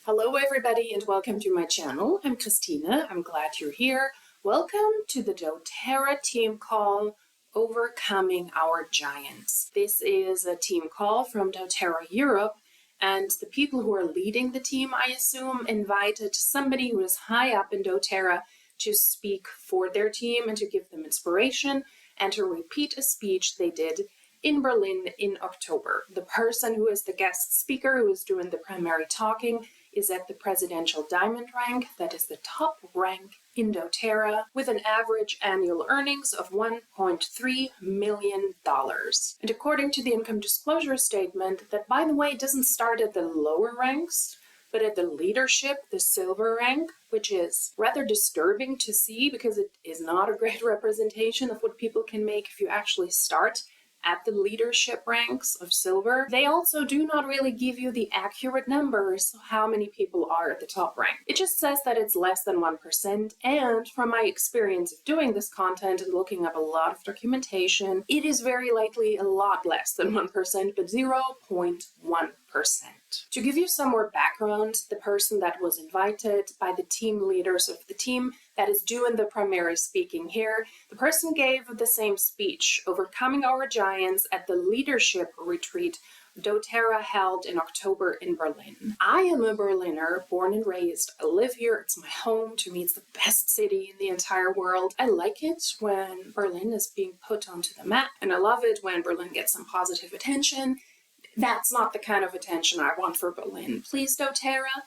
Hello everybody and welcome to my channel. I'm Christina. I'm glad you're here. Welcome to the doTerra team call, Overcoming Our Giants. This is a team call from doTerra Europe, and the people who are leading the team, I assume, invited somebody who is high up in doTerra to speak for their team and to give them inspiration and to repeat a speech they did in Berlin in October. The person who is the guest speaker, who is doing the primary talking, is at the presidential diamond rank. That is the top rank in doTerra, with an average annual earnings of $1.3 million. And according to the income disclosure statement, that, by the way, doesn't start at the lower ranks, but at the leadership, the silver rank, which is rather disturbing to see because it is not a great representation of what people can make if you actually start at the leadership ranks of silver. They also do not really give you the accurate numbers of how many people are at the top rank. It just says that it's less than 1%, and from my experience of doing this content and looking up a lot of documentation, it is very likely a lot less than 1%, but 0.1%. To give you some more background, the person that was invited by the team leaders of the team that is doing the primary speaking here, the person gave the same speech, Overcoming Our Giants, at the leadership retreat doTerra held in October in Berlin. I am a Berliner, born and raised. I live here. It's my home. To me, it's the best city in the entire world. I like it when Berlin is being put onto the map, and I love it when Berlin gets some positive attention. That's not the kind of attention I want for Berlin. Please, doTerra,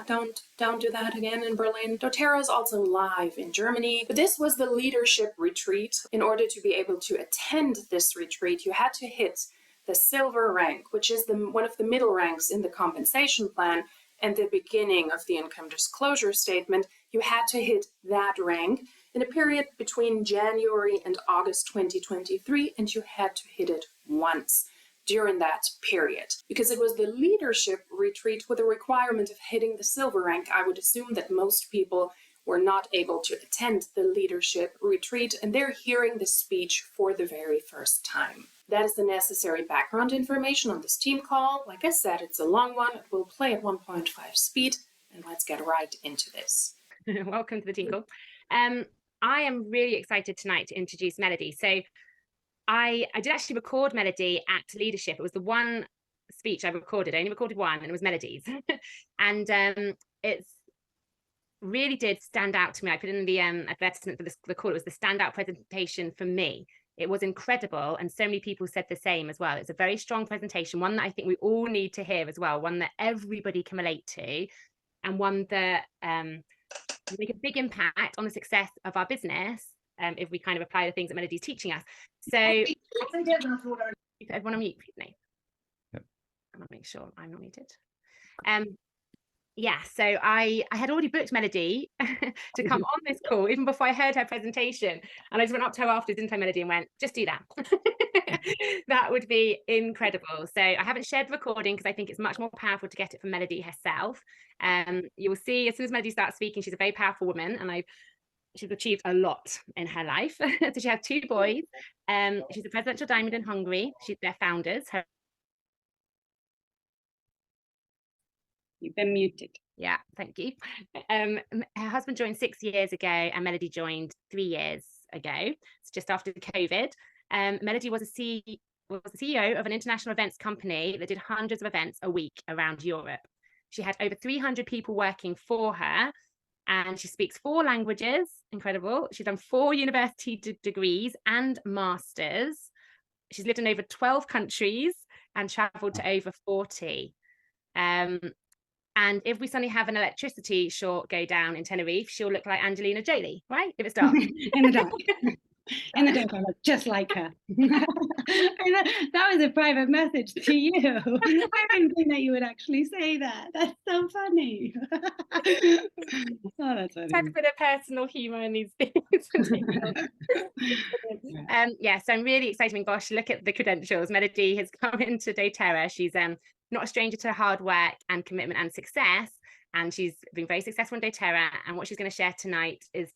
don't do that again in Berlin. doTerra is also live in Germany, but this was the leadership retreat. In order to be able to attend this retreat, you had to hit the silver rank, which is one of the middle ranks in the compensation plan, and the beginning of the income disclosure statement. You had to hit that rank in a period between January and August 2023, and you had to hit it once during that period. Because it was the leadership retreat with the requirement of hitting the silver rank, I would assume that most people were not able to attend the leadership retreat, and they're hearing the speech for the very first time. That is the necessary background information on this team call. Like I said, it's a long one. It will play at 1.5 speed, and let's get right into this. Welcome to the team call. I am really excited tonight to introduce Melody. So I did actually record Melody at leadership. It was the one speech I recorded. I only recorded one, and it was Melody's. And it's really did stand out to me. I put in the advertisement for the call. It was the standout presentation for me. It was incredible, and so many people said the same as well. It's a very strong presentation, one that I think we all need to hear as well, one that everybody can relate to, and one that make a big impact on the success of our business if we kind of apply the things that Melody's teaching us. So everyone on mute, please. No. Yep. I'm gonna make sure I'm not muted. Yeah, so I had already booked Melody to come on this call even before I heard her presentation, and I just went up to her after, didn't I, Melody, and went, just do that. That would be incredible. So I haven't shared the recording because I think it's much more powerful to get it from Melody herself. You will see as soon as Melody starts speaking, she's a very powerful woman, and she's achieved a lot in her life. So she has 2 boys. She's a presidential diamond in Hungary. They're founders. You've been muted. Yeah, thank you. Her husband joined 6 years ago, and Melody joined 3 years ago. It's just after COVID. Melody was the CEO of an international events company that did hundreds of events a week around Europe. She had over 300 people working for her, and she speaks 4 languages. Incredible. She's done 4 university degrees and masters. She's lived in over 12 countries and traveled to over 40. And if we suddenly have an electricity short go down in Tenerife, she'll look like Angelina Jolie, right? If it's dark. In the dark. In the dark, I look just like her. That was a private message to you. I didn't think that you would actually say that. That's so funny. Oh, that's funny. Had a bit of personal humour in these things. Yeah, so I'm really excited. I mean, gosh, look at the credentials. Melody has come into doTerra. She's not a stranger to hard work and commitment and success, and she's been very successful in doTerra, and what she's going to share tonight is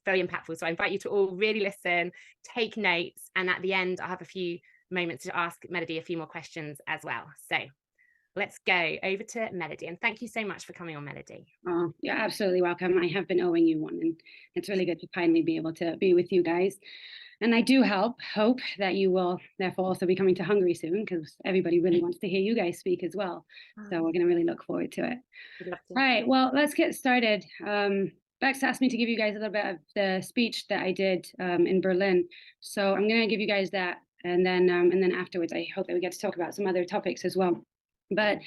very impactful. So I invite you to all really listen, take notes, and at the end I'll have a few moments to ask Melody a few more questions as well. So let's go over to Melody. And thank you so much for coming on, Melody. Oh, you're absolutely welcome. I have been owing you one, and it's really good to finally be able to be with you guys. And I do hope that you will therefore also be coming to Hungary soon, because everybody really wants to hear you guys speak as well. So we're going to really look forward to it. We'd love to. All right, well, let's get started. Bex asked me to give you guys a little bit of the speech that I did in Berlin. So I'm going to give you guys that. And then afterwards, I hope that we get to talk about some other topics as well. But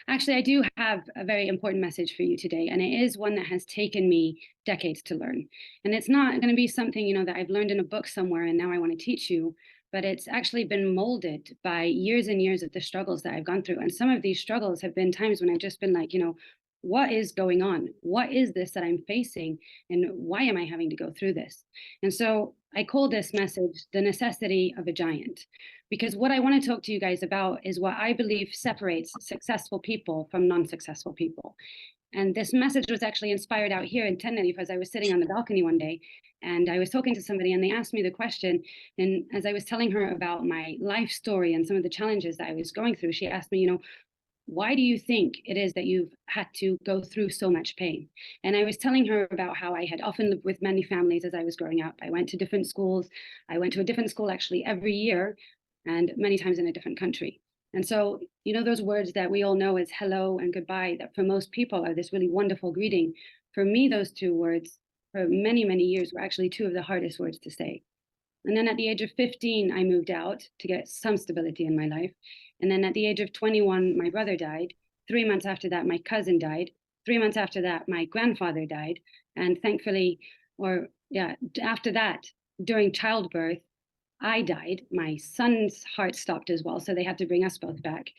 actually, I do have a very important message for you today, and it is one that has taken me decades to learn. And it's not going to be something, you know, that I've learned in a book somewhere and now I want to teach you, but it's actually been molded by years and years of the struggles that I've gone through. And some of these struggles have been times when I've just been like, you know, what is going on? What is this that I'm facing? And why am I having to go through this? And so I call this message The Necessity of a Giant, because what I want to talk to you guys about is what I believe separates successful people from non-successful people. And this message was actually inspired out here in Tenerife as I was sitting on the balcony one day, and I was talking to somebody and they asked me the question. And as I was telling her about my life story and some of the challenges that I was going through, she asked me, you know, why do you think it is that you've had to go through so much pain? And I was telling her about how I had often lived with many families as I was growing up. I went to different schools. I went to a different school actually every year, and many times in a different country. And so, you know, those words that we all know as hello and goodbye, that for most people are this really wonderful greeting. For me, those two words for many, many years were actually two of the hardest words to say. And then at the age of 15, I moved out to get some stability in my life. And then at the age of 21, my brother died. 3 months after that, my cousin died. 3 months after that, my grandfather died. And thankfully, after that, during childbirth, I died. My son's heart stopped as well, so they had to bring us both back.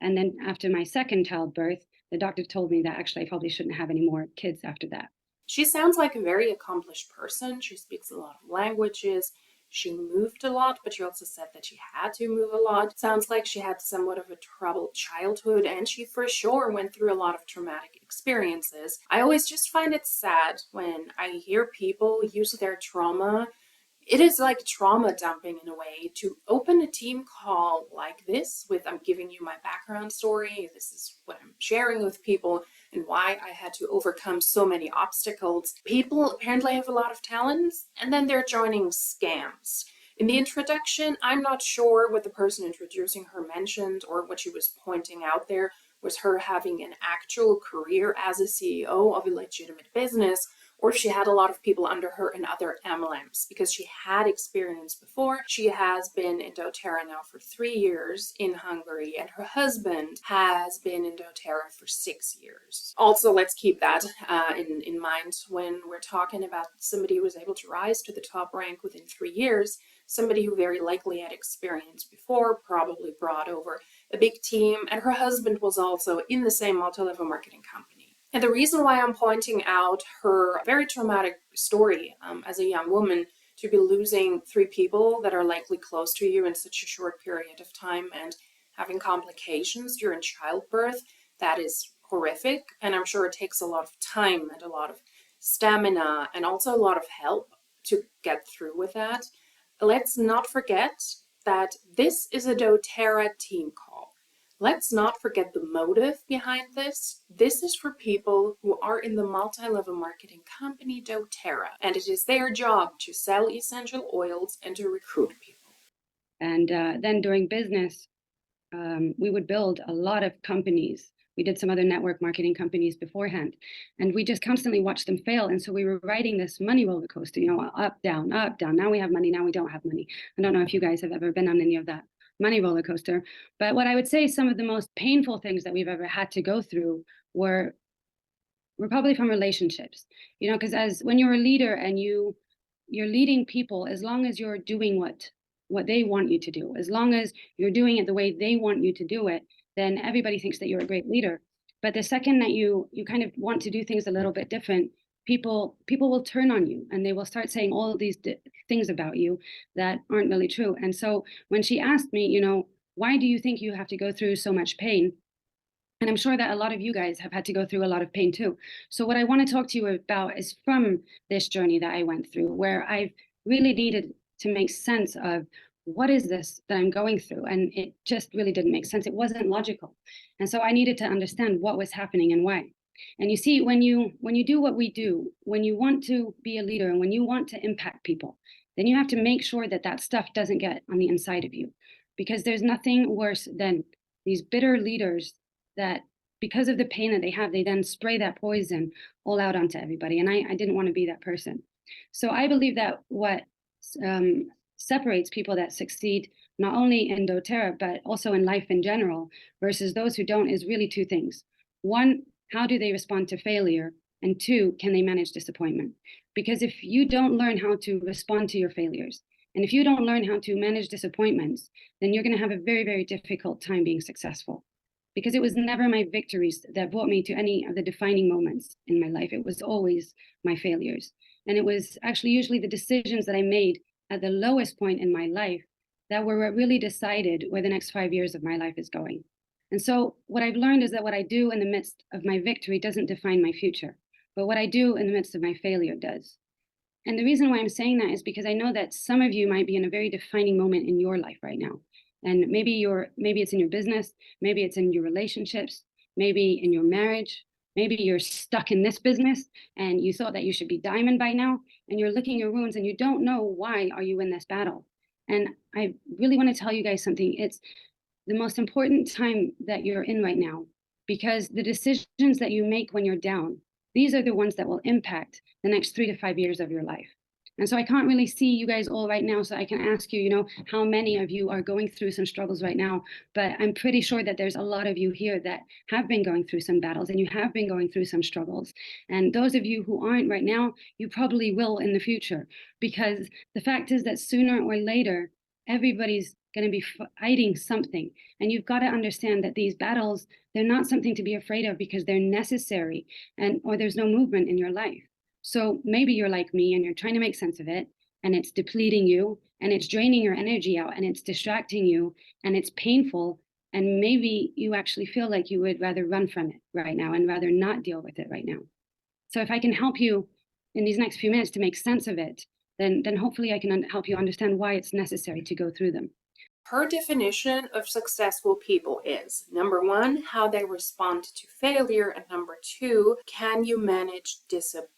And then after my second childbirth, the doctor told me that actually I probably shouldn't have any more kids after that. She sounds like a very accomplished person. She speaks a lot of languages. She moved a lot, but she also said that she had to move a lot. Sounds like she had somewhat of a troubled childhood, and she for sure went through a lot of traumatic experiences. I always just find it sad when I hear people use their trauma. It is like trauma dumping in a way to open a team call like this with, I'm giving you my background story, this is what I'm sharing with people and why I had to overcome so many obstacles. People apparently have a lot of talents, and then they're joining scams. In the introduction, I'm not sure what the person introducing her mentioned or what she was pointing out there was her having an actual career as a CEO of a legitimate business, or if she had a lot of people under her in other MLMs, because she had experience before. She has been in doTerra now for 3 years in Hungary, and her husband has been in doTerra for 6 years. Also, let's keep that in mind when we're talking about somebody who was able to rise to the top rank within 3 years, somebody who very likely had experience before, probably brought over a big team, and her husband was also in the same multi-level marketing company. And the reason why I'm pointing out her very traumatic story as a young woman, to be losing 3 people that are likely close to you in such a short period of time and having complications during childbirth, that is horrific. And I'm sure it takes a lot of time and a lot of stamina and also a lot of help to get through with that. Let's not forget that this is a doTerra team call. Let's not forget the motive behind this. This is for people who are in the multi-level marketing company doTerra, and it is their job to sell essential oils and to recruit people. And then during business, we would build a lot of companies. We did some other network marketing companies beforehand, and we just constantly watched them fail. And so we were riding this money roller coaster, you know, up, down, up, down. Now we have money, now we don't have money. I don't know if you guys have ever been on any of that money roller coaster. But what I would say, some of the most painful things that we've ever had to go through were probably from relationships, you know, because as when you're a leader and you're leading people, as long as you're doing what they want you to do, as long as you're doing it the way they want you to do it, then everybody thinks that you're a great leader. But the second that you kind of want to do things a little bit different, people will turn on you, and they will start saying all of these things about you that aren't really true. And so when she asked me, you know, why do you think you have to go through so much pain? And I'm sure that a lot of you guys have had to go through a lot of pain too. So what I want to talk to you about is from this journey that I went through, where I've really needed to make sense of what is this that I'm going through? And it just really didn't make sense. It wasn't logical. And so I needed to understand what was happening and why. And you see, when you do what we do, when you want to be a leader and when you want to impact people, then you have to make sure that that stuff doesn't get on the inside of you. Because there's nothing worse than these bitter leaders that, because of the pain that they have, they then spray that poison all out onto everybody. And I didn't want to be that person. So I believe that what separates people that succeed not only in doTerra, but also in life in general, versus those who don't, is really two things. One, how do they respond to failure? And two, can they manage disappointment? Because if you don't learn how to respond to your failures, and if you don't learn how to manage disappointments, then you're going to have a very, very difficult time being successful. Because it was never my victories that brought me to any of the defining moments in my life. It was always my failures. And it was actually usually the decisions that I made at the lowest point in my life that were what really decided where the next 5 years of my life is going. And so what I've learned is that what I do in the midst of my victory doesn't define my future, but what I do in the midst of my failure does. And the reason why I'm saying that is because I know that some of you might be in a very defining moment in your life right now. And maybe it's in your business, maybe it's in your relationships, maybe in your marriage, maybe you're stuck in this business and you thought that you should be diamond by now, and you're licking your wounds and you don't know why are you in this battle. And I really want to tell you guys something. It's the most important time that you're in right now, because the decisions that you make when you're down, these are the ones that will impact the next 3 to 5 years of your life. And so I can't really see you guys all right now, so I can ask you, how many of you are going through some struggles right now, but I'm pretty sure that there's a lot of you here that have been going through some battles and you have been going through some struggles. And those of you who aren't right now, you probably will in the future, because the fact is that sooner or later, everybody's going to be fighting something. And you've got to understand that these battles, they're not something to be afraid of because they're necessary, or there's no movement in your life. So maybe you're like me and you're trying to make sense of it, and it's depleting you and it's draining your energy out and it's distracting you and it's painful. And maybe you actually feel like you would rather run from it right now and rather not deal with it right now. So if I can help you in these next few minutes to make sense of it, then hopefully I can help you understand why it's necessary to go through them. Her definition of successful people is, number one, how they respond to failure, and number two, can you manage disappointment?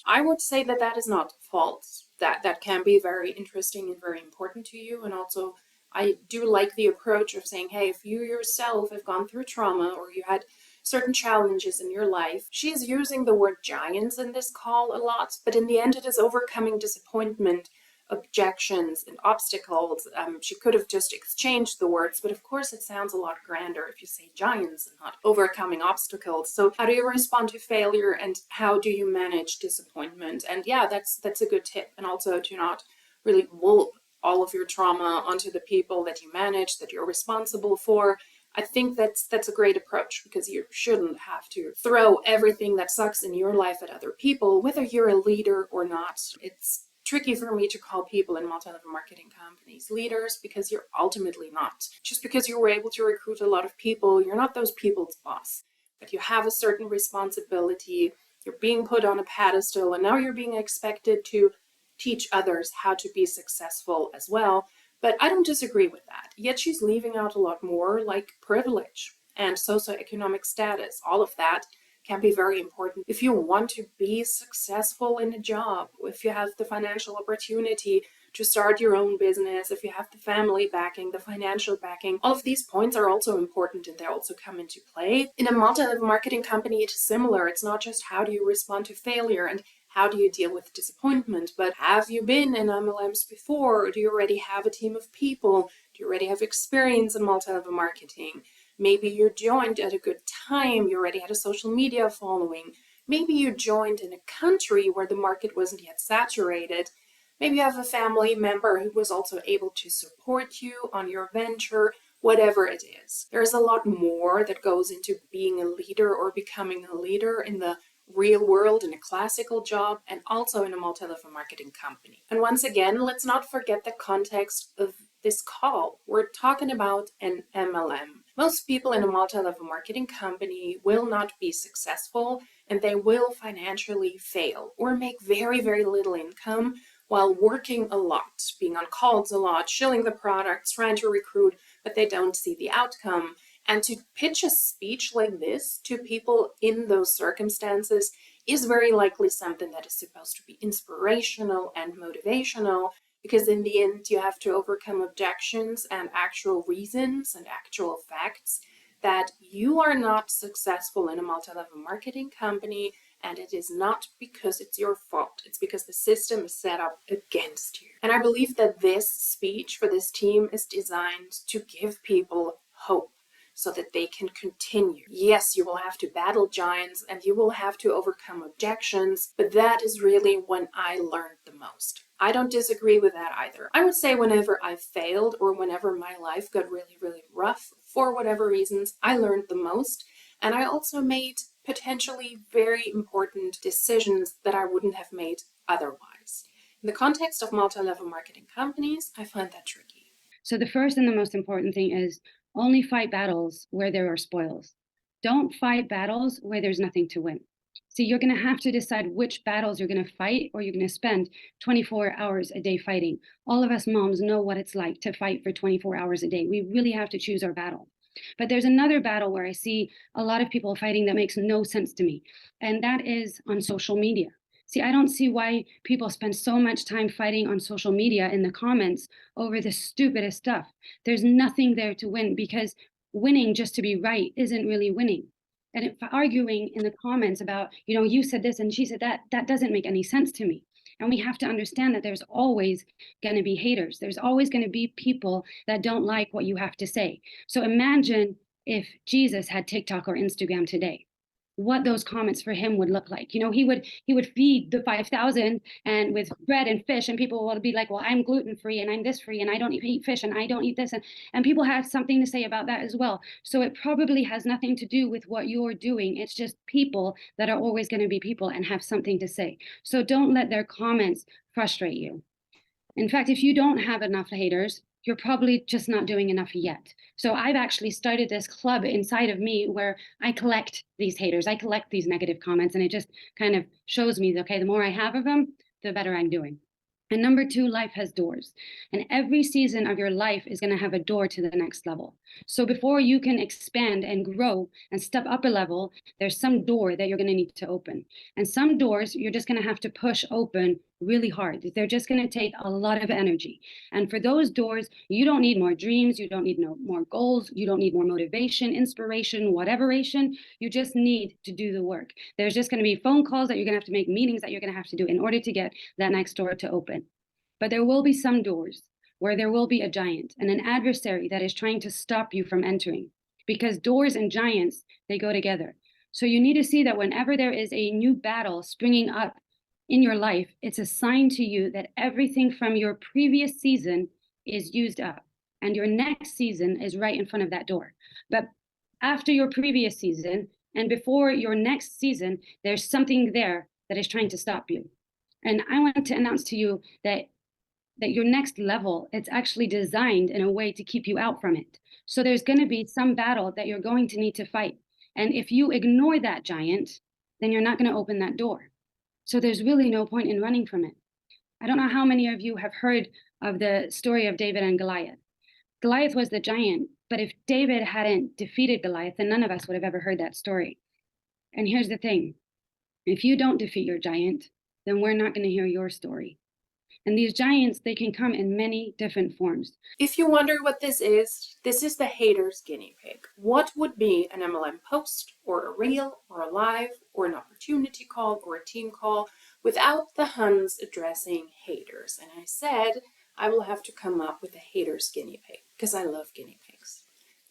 I would say that that is not false. That can be very interesting and very important to you. And also, I do like the approach of saying, hey, if you yourself have gone through trauma or you had certain challenges in your life. She's using the word giants in this call a lot, but in the end it is overcoming disappointment, objections, and obstacles. She could have just exchanged the words, but of course it sounds a lot grander if you say giants and not overcoming obstacles. So how do you respond to failure and how do you manage disappointment? And yeah, that's a good tip. And also do not really whoop all of your trauma onto the people that you manage, that you're responsible for. I think that's a great approach, because you shouldn't have to throw everything that sucks in your life at other people, whether you're a leader or not. It's tricky for me to call people in multi-level marketing companies leaders, because you're ultimately not. Just because you were able to recruit a lot of people, you're not those people's boss. But you have a certain responsibility, you're being put on a pedestal, and now you're being expected to teach others how to be successful as well. But I don't disagree with that. Yet she's leaving out a lot more, like privilege and socioeconomic status. All of that can be very important. If you want to be successful in a job, if you have the financial opportunity to start your own business, if you have the family backing, the financial backing, all of these points are also important and they also come into play. In a multi-level marketing company, it is similar. It's not just how do you respond to failure and how do you deal with disappointment, but have you been in MLMs before? Do you already have a team of people? Do you already have experience in multi-level marketing? Maybe you joined at a good time. You already had a social media following. Maybe you joined in a country where the market wasn't yet saturated. Maybe you have a family member who was also able to support you on your venture, whatever it is. There's a lot more that goes into being a leader or becoming a leader in the real world, in a classical job, and also in a multi-level marketing company. And once again, let's not forget the context of this call. We're talking about an MLM. Most people in a multi-level marketing company will not be successful, and they will financially fail or make very, very little income while working a lot, being on calls a lot, shilling the products, trying to recruit, but they don't see the outcome. And to pitch a speech like this to people in those circumstances is very likely something that is supposed to be inspirational and motivational, because in the end, you have to overcome objections and actual reasons and actual facts that you are not successful in a multi-level marketing company, and it is not because it's your fault. It's because the system is set up against you. And I believe that this speech for this team is designed to give people hope, so that they can continue. Yes, you will have to battle giants and you will have to overcome objections, but that is really when I learned the most. I don't disagree with that either. I would say whenever I failed or whenever my life got really, really rough for whatever reasons, I learned the most. And I also made potentially very important decisions that I wouldn't have made otherwise. In the context of multi-level marketing companies, I find that tricky. So the first and the most important thing is only fight battles where there are spoils. Don't fight battles where there's nothing to win. So you're going to have to decide which battles you're going to fight, or you're going to spend 24 hours a day fighting. All of us moms know what it's like to fight for 24 hours a day. We really have to choose our battle. But there's another battle where I see a lot of people fighting that makes no sense to me, and that is on social media. See, I don't see why people spend so much time fighting on social media in the comments over the stupidest stuff. There's nothing there to win, because winning just to be right isn't really winning. And if arguing in the comments about, you said this and she said that, that doesn't make any sense to me. And we have to understand that there's always going to be haters. There's always going to be people that don't like what you have to say. So imagine if Jesus had TikTok or Instagram today, what those comments for him would look like. He would feed the 5,000 and with bread and fish, and people will be like, well, I'm gluten-free and I'm this free and I don't eat fish and I don't eat this. And people have something to say about that as well. So it probably has nothing to do with what you're doing. It's just people that are always going to be people and have something to say. So don't let their comments frustrate you. In fact, if you don't have enough haters, you're probably just not doing enough yet. So I've actually started this club inside of me where I collect these haters, I collect these negative comments, and it just kind of shows me, okay, the more I have of them, the better I'm doing. And number two, life has doors, and every season of your life is going to have a door to the next level. So before you can expand and grow and step up a level, there's some door that you're going to need to open. And some doors you're just going to have to push open really hard. They're just going to take a lot of energy. And for those doors, you don't need more dreams. You don't need more goals. You don't need more motivation, inspiration, whateveration. You just need to do the work. There's just going to be phone calls that you're going to have to make, meetings that you're going to have to do in order to get that next door to open. But there will be some doors where there will be a giant and an adversary that is trying to stop you from entering, because doors and giants, they go together. So you need to see that whenever there is a new battle springing up in your life, it's a sign to you that everything from your previous season is used up and your next season is right in front of that door. But after your previous season and before your next season, there's something there that is trying to stop you. And I want to announce to you that your next level, it's actually designed in a way to keep you out from it. So there's going to be some battle that you're going to need to fight. And if you ignore that giant, then you're not going to open that door. So there's really no point in running from it. I don't know how many of you have heard of the story of David and Goliath. Goliath was the giant, but if David hadn't defeated Goliath, then none of us would have ever heard that story. And here's the thing. If you don't defeat your giant, then we're not going to hear your story. And these giants, they can come in many different forms. If you wonder what this is the hater's guinea pig. What would be an MLM post or a reel or a live or an opportunity call or a team call without the Huns addressing haters? And I said I will have to come up with a hater's guinea pig because I love guinea pigs.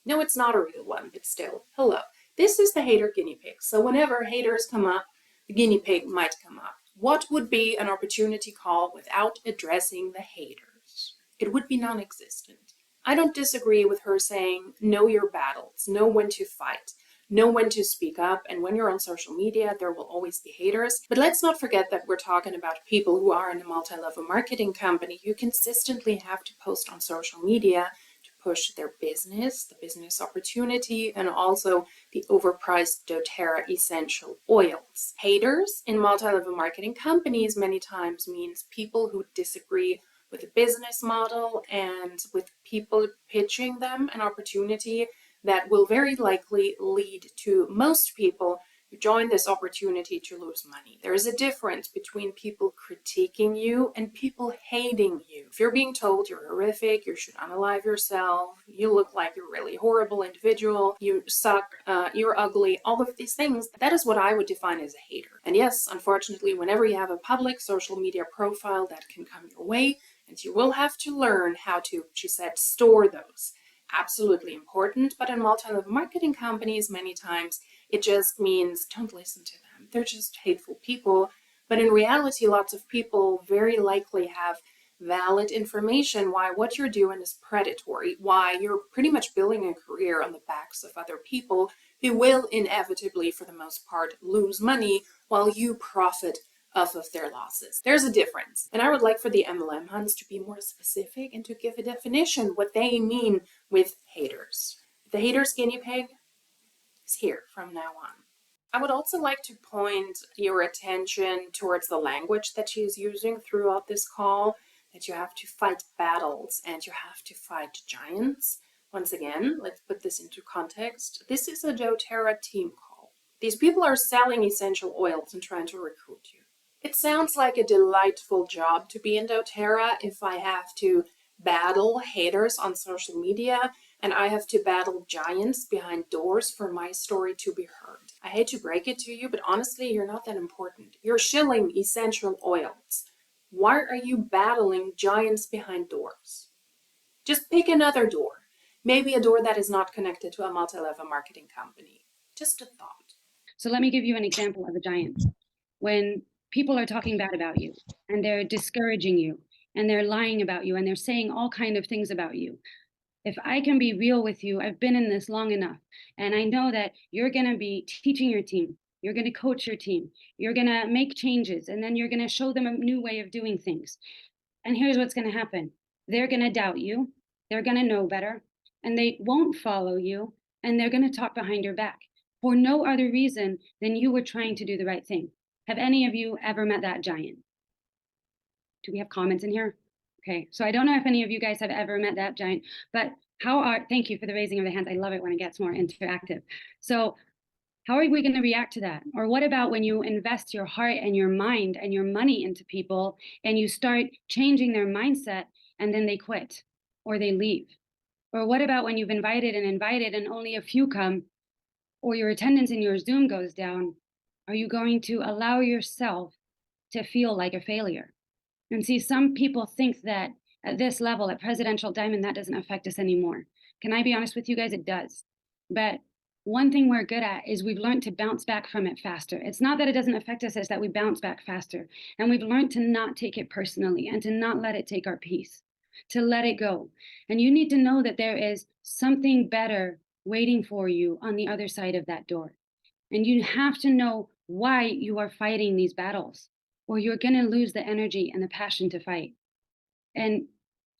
No, it's not a real one, but still, hello. This is the hater guinea pig. So whenever haters come up, the guinea pig might come up. What would be an opportunity call without addressing the haters? It would be non-existent. I don't disagree with her saying, know your battles, know when to fight, know when to speak up, and when you're on social media, there will always be haters. But let's not forget that we're talking about people who are in a multi-level marketing company. You consistently have to post on social media, to push their business, the business opportunity, and also the overpriced doTerra essential oils. Haters in multi-level marketing companies many times means people who disagree with the business model and with people pitching them an opportunity that will very likely lead to most people who join this opportunity to lose money. There is a difference between people critiquing you and people hating you. If you're being told you're horrific, you should unalive yourself, you look like you're a really horrible individual, you suck, you're ugly, all of these things, that is what I would define as a hater. And yes, unfortunately, whenever you have a public social media profile, that can come your way, and you will have to learn how to, she said, store those. Absolutely important, but in multi-level marketing companies, many times it just means don't listen to them. They're just hateful people. But in reality, lots of people very likely have valid information why what you're doing is predatory, why you're pretty much building a career on the backs of other people who will inevitably, for the most part, lose money while you profit off of their losses. There's a difference. And I would like for the MLM hunts to be more specific and to give a definition what they mean with haters. The haters guinea pig is here from now on. I would also like to point your attention towards the language that she is using throughout this call, that you have to fight battles and you have to fight giants. Once again, let's put this into context. This is a doTerra team call. These people are selling essential oils and trying to recruit you. It sounds like a delightful job to be in doTerra if I have to battle haters on social media and I have to battle giants behind doors for my story to be heard. I hate to break it to you, but honestly, you're not that important. You're shilling essential oils. Why are you battling giants behind doors? Just pick another door. Maybe a door that is not connected to a multi-level marketing company. Just a thought. So let me give you an example of a giant. When people are talking bad about you and they're discouraging you and they're lying about you and they're saying all kinds of things about you, if I can be real with you, I've been in this long enough, and I know that you're going to be teaching your team, you're going to coach your team, you're going to make changes, and then you're going to show them a new way of doing things. And here's what's going to happen. They're going to doubt you, they're going to know better, and they won't follow you, and they're going to talk behind your back for no other reason than you were trying to do the right thing. Have any of you ever met that giant? Do we have comments in here? Okay, so I don't know if any of you guys have ever met that giant, but thank you for the raising of the hands. I love it when it gets more interactive. So how are we going to react to that? Or what about when you invest your heart and your mind and your money into people and you start changing their mindset and then they quit or they leave? Or what about when you've invited and only a few come, or your attendance in your Zoom goes down? Are you going to allow yourself to feel like a failure? And see, some people think that at this level, at Presidential Diamond, that doesn't affect us anymore. Can I be honest with you guys? It does. But one thing we're good at is we've learned to bounce back from it faster. It's not that it doesn't affect us, it's that we bounce back faster. And we've learned to not take it personally and to not let it take our peace, to let it go. And you need to know that there is something better waiting for you on the other side of that door. And you have to know why you are fighting these battles, or you're going to lose the energy and the passion to fight. And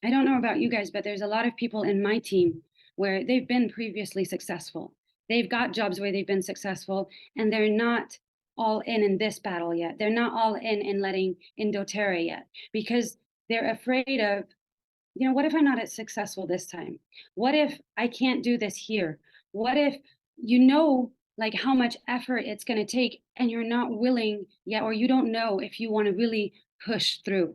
I don't know about you guys, but there's a lot of people in my team where they've been previously successful. They've got jobs where they've been successful, and they're not all in this battle yet. They're not all in letting in doTerra yet, because they're afraid of, what if I'm not as successful this time? What if I can't do this here? What if, like how much effort it's going to take and you're not willing yet, or you don't know if you want to really push through?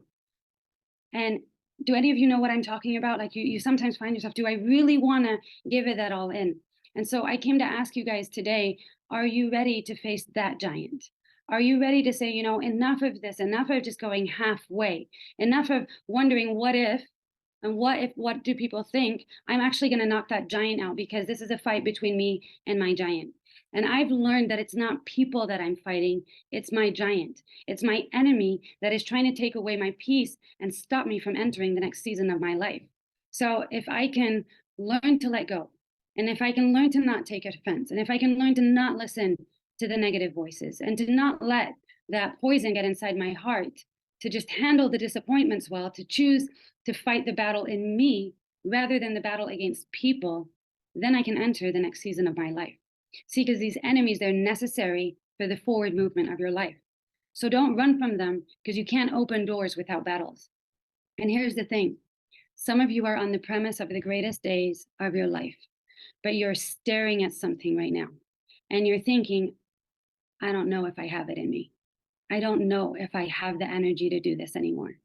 And do any of you know what I'm talking about? Like you sometimes find yourself, do I really want to give it that all in? And so I came to ask you guys today, are you ready to face that giant? Are you ready to say, enough of this, enough of just going halfway, enough of wondering what if, and what do people think? I'm actually going to knock that giant out, because this is a fight between me and my giant. And I've learned that it's not people that I'm fighting, it's my giant. It's my enemy that is trying to take away my peace and stop me from entering the next season of my life. So if I can learn to let go, and if I can learn to not take offense, and if I can learn to not listen to the negative voices, and to not let that poison get inside my heart, to just handle the disappointments well, to choose to fight the battle in me, rather than the battle against people, then I can enter the next season of my life. See, because these enemies, they're necessary for the forward movement of your life. So don't run from them, because you can't open doors without battles. And here's the thing. Some of you are on the premise of the greatest days of your life, but you're staring at something right now. And you're thinking, I don't know if I have it in me. I don't know if I have the energy to do this anymore.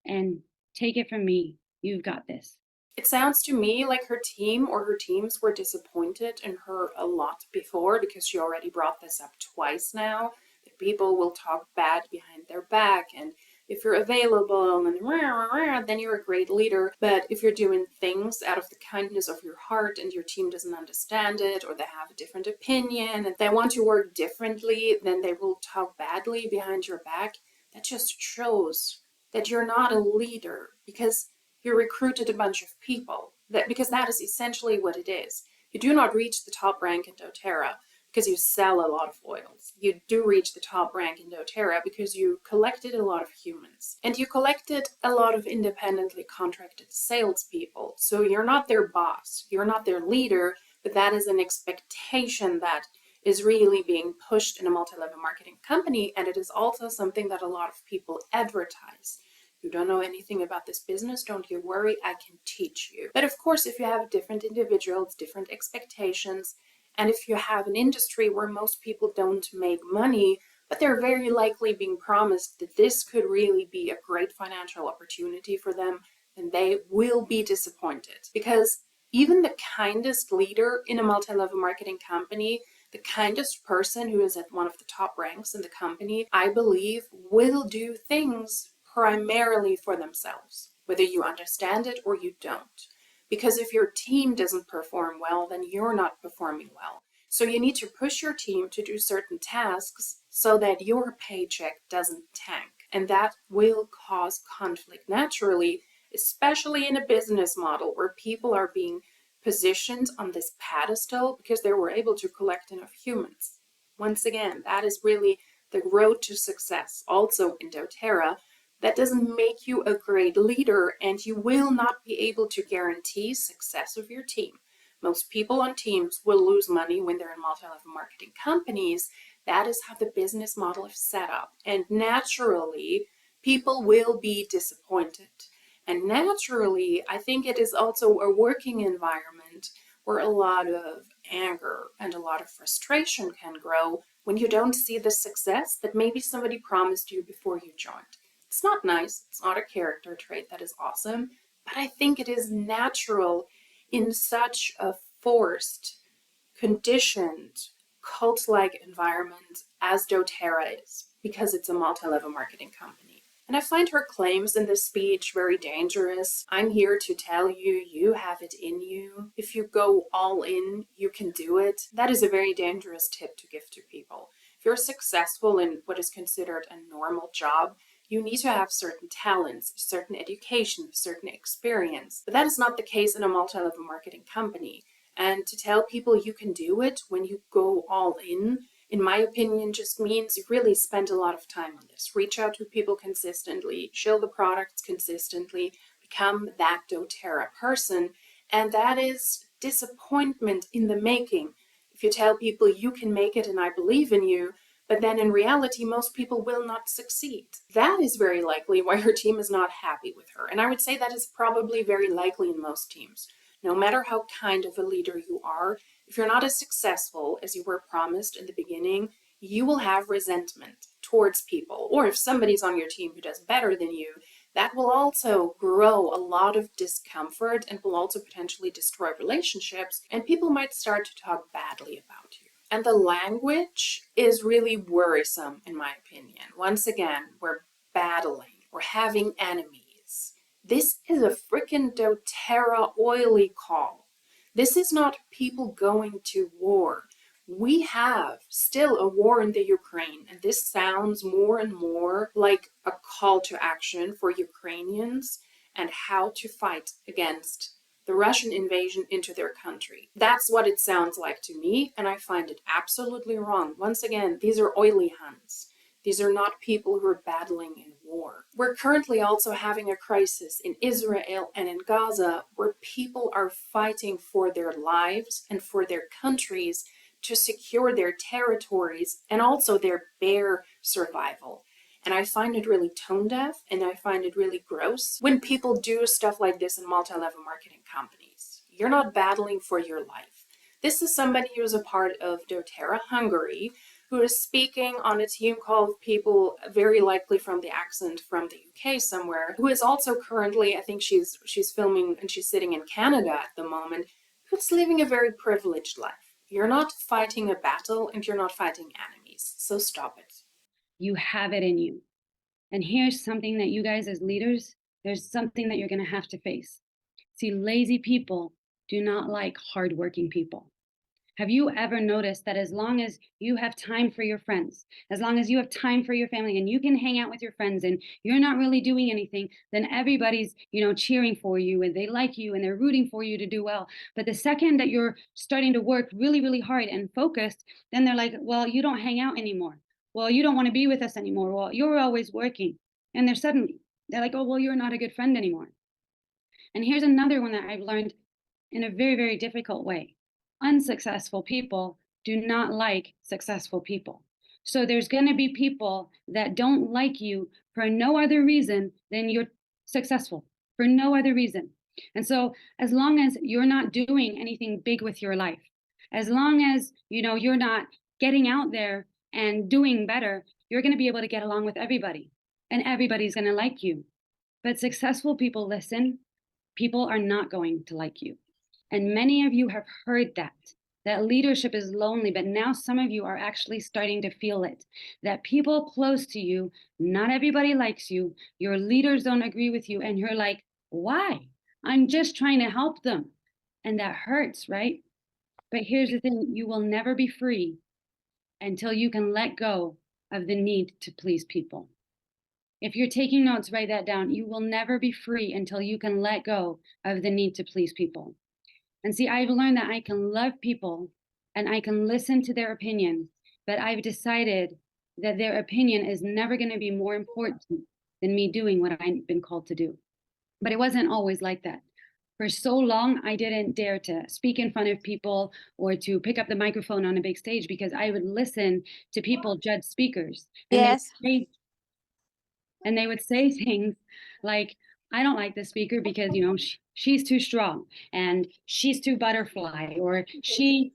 And take it from me, you've got this. It sounds to me like her team or her teams were disappointed in her a lot before, because she already brought this up twice now, that people will talk bad behind their back, and if you're available and then you're a great leader. But if you're doing things out of the kindness of your heart and your team doesn't understand it, or they have a different opinion and they want to work differently, then they will talk badly behind your back. That just shows that you're not a leader, because you recruited a bunch of people. Because that is essentially what it is. You do not reach the top rank in doTerra because you sell a lot of oils. You do reach the top rank in doTerra because you collected a lot of humans. And you collected a lot of independently contracted salespeople. So you're not their boss, you're not their leader, but that is an expectation that is really being pushed in a multi-level marketing company. And it is also something that a lot of people advertise. You don't know anything about this business, don't you worry, I can teach you. But of course, if you have different individuals, different expectations, and if you have an industry where most people don't make money, but they're very likely being promised that this could really be a great financial opportunity for them, then they will be disappointed. Because even the kindest leader in a multi-level marketing company, the kindest person who is at one of the top ranks in the company, I believe, will do things primarily for themselves, whether you understand it or you don't. Because if your team doesn't perform well, then you're not performing well. So you need to push your team to do certain tasks so that your paycheck doesn't tank. And that will cause conflict naturally, especially in a business model where people are being positioned on this pedestal because they were able to collect enough humans. Once again, that is really the road to success. Also in doTerra, that doesn't make you a great leader, and you will not be able to guarantee success of your team. Most people on teams will lose money when they're in multi-level marketing companies. That is how the business model is set up. And naturally, people will be disappointed. And naturally, I think it is also a working environment where a lot of anger and a lot of frustration can grow when you don't see the success that maybe somebody promised you before you joined. It's not nice, it's not a character trait that is awesome, but I think it is natural in such a forced, conditioned, cult-like environment as doTerra is, because it's a multi-level marketing company. And I find her claims in this speech very dangerous. I'm here to tell you, you have it in you. If you go all in, you can do it. That is a very dangerous tip to give to people. If you're successful in what is considered a normal job, you need to have certain talents, certain education, certain experience. But that is not the case in a multi-level marketing company. And to tell people you can do it when you go all in my opinion, just means you really spend a lot of time on this. Reach out to people consistently, show the products consistently, become that doTerra person. And that is disappointment in the making. If you tell people you can make it and I believe in you, but then in reality, most people will not succeed. That is very likely why her team is not happy with her. And I would say that is probably very likely in most teams. No matter how kind of a leader you are, if you're not as successful as you were promised in the beginning, you will have resentment towards people. Or if somebody's on your team who does better than you, that will also grow a lot of discomfort and will also potentially destroy relationships. And people might start to talk badly about you. And the language is really worrisome, in my opinion. Once again, we're battling, we're having enemies. This is a freaking doTerra oily call. This is not people going to war. We have still a war in the Ukraine, and this sounds more and more like a call to action for Ukrainians and how to fight against the Russian invasion into their country. That's what it sounds like to me, and I find it absolutely wrong. Once again, these are oily Huns. These are not people who are battling in war. We're currently also having a crisis in Israel and in Gaza where people are fighting for their lives and for their countries to secure their territories and also their bare survival. And I find it really tone deaf and I find it really gross when people do stuff like this in multi-level marketing companies. You're not battling for your life. This is somebody who is a part of doTerra Hungary, who is speaking on a team call of people, very likely from the accent from the UK somewhere, who is also currently, I think she's filming and she's sitting in Canada at the moment, who's living a very privileged life. You're not fighting a battle and you're not fighting enemies, so stop it. You have it in you. And here's something that you guys as leaders, there's something that you're going to have to face. See, lazy people do not like hardworking people. Have you ever noticed that as long as you have time for your friends, as long as you have time for your family and you can hang out with your friends and you're not really doing anything, then everybody's, cheering for you and they like you and they're rooting for you to do well. But the second that you're starting to work really, really hard and focused, then they're like, well, you don't hang out anymore. Well, you don't want to be with us anymore. Well, you're always working. And they're like, oh, well, you're not a good friend anymore. And here's another one that I've learned in a very, very difficult way. Unsuccessful people do not like successful people. So there's going to be people that don't like you for no other reason than you're successful, for no other reason. And so as long as you're not doing anything big with your life, as long as you're not getting out there and doing better, you're going to be able to get along with everybody and everybody's going to like you. But successful people, listen, people are not going to like you. And many of you have heard that leadership is lonely, but now some of you are actually starting to feel it, that people close to you, not everybody likes you, your leaders don't agree with you, and you're like, why? I'm just trying to help them. And that hurts, right? But here's the thing, you will never be free until you can let go of the need to please people. If you're taking notes, write that down. You will never be free until you can let go of the need to please people. And see, I've learned that I can love people and I can listen to their opinion, but I've decided that their opinion is never going to be more important than me doing what I've been called to do. But it wasn't always like that. For so long, I didn't dare to speak in front of people or to pick up the microphone on a big stage because I would listen to people judge speakers. And Yes. they would say things like, I don't like this speaker because, she's too strong and she's too butterfly, or she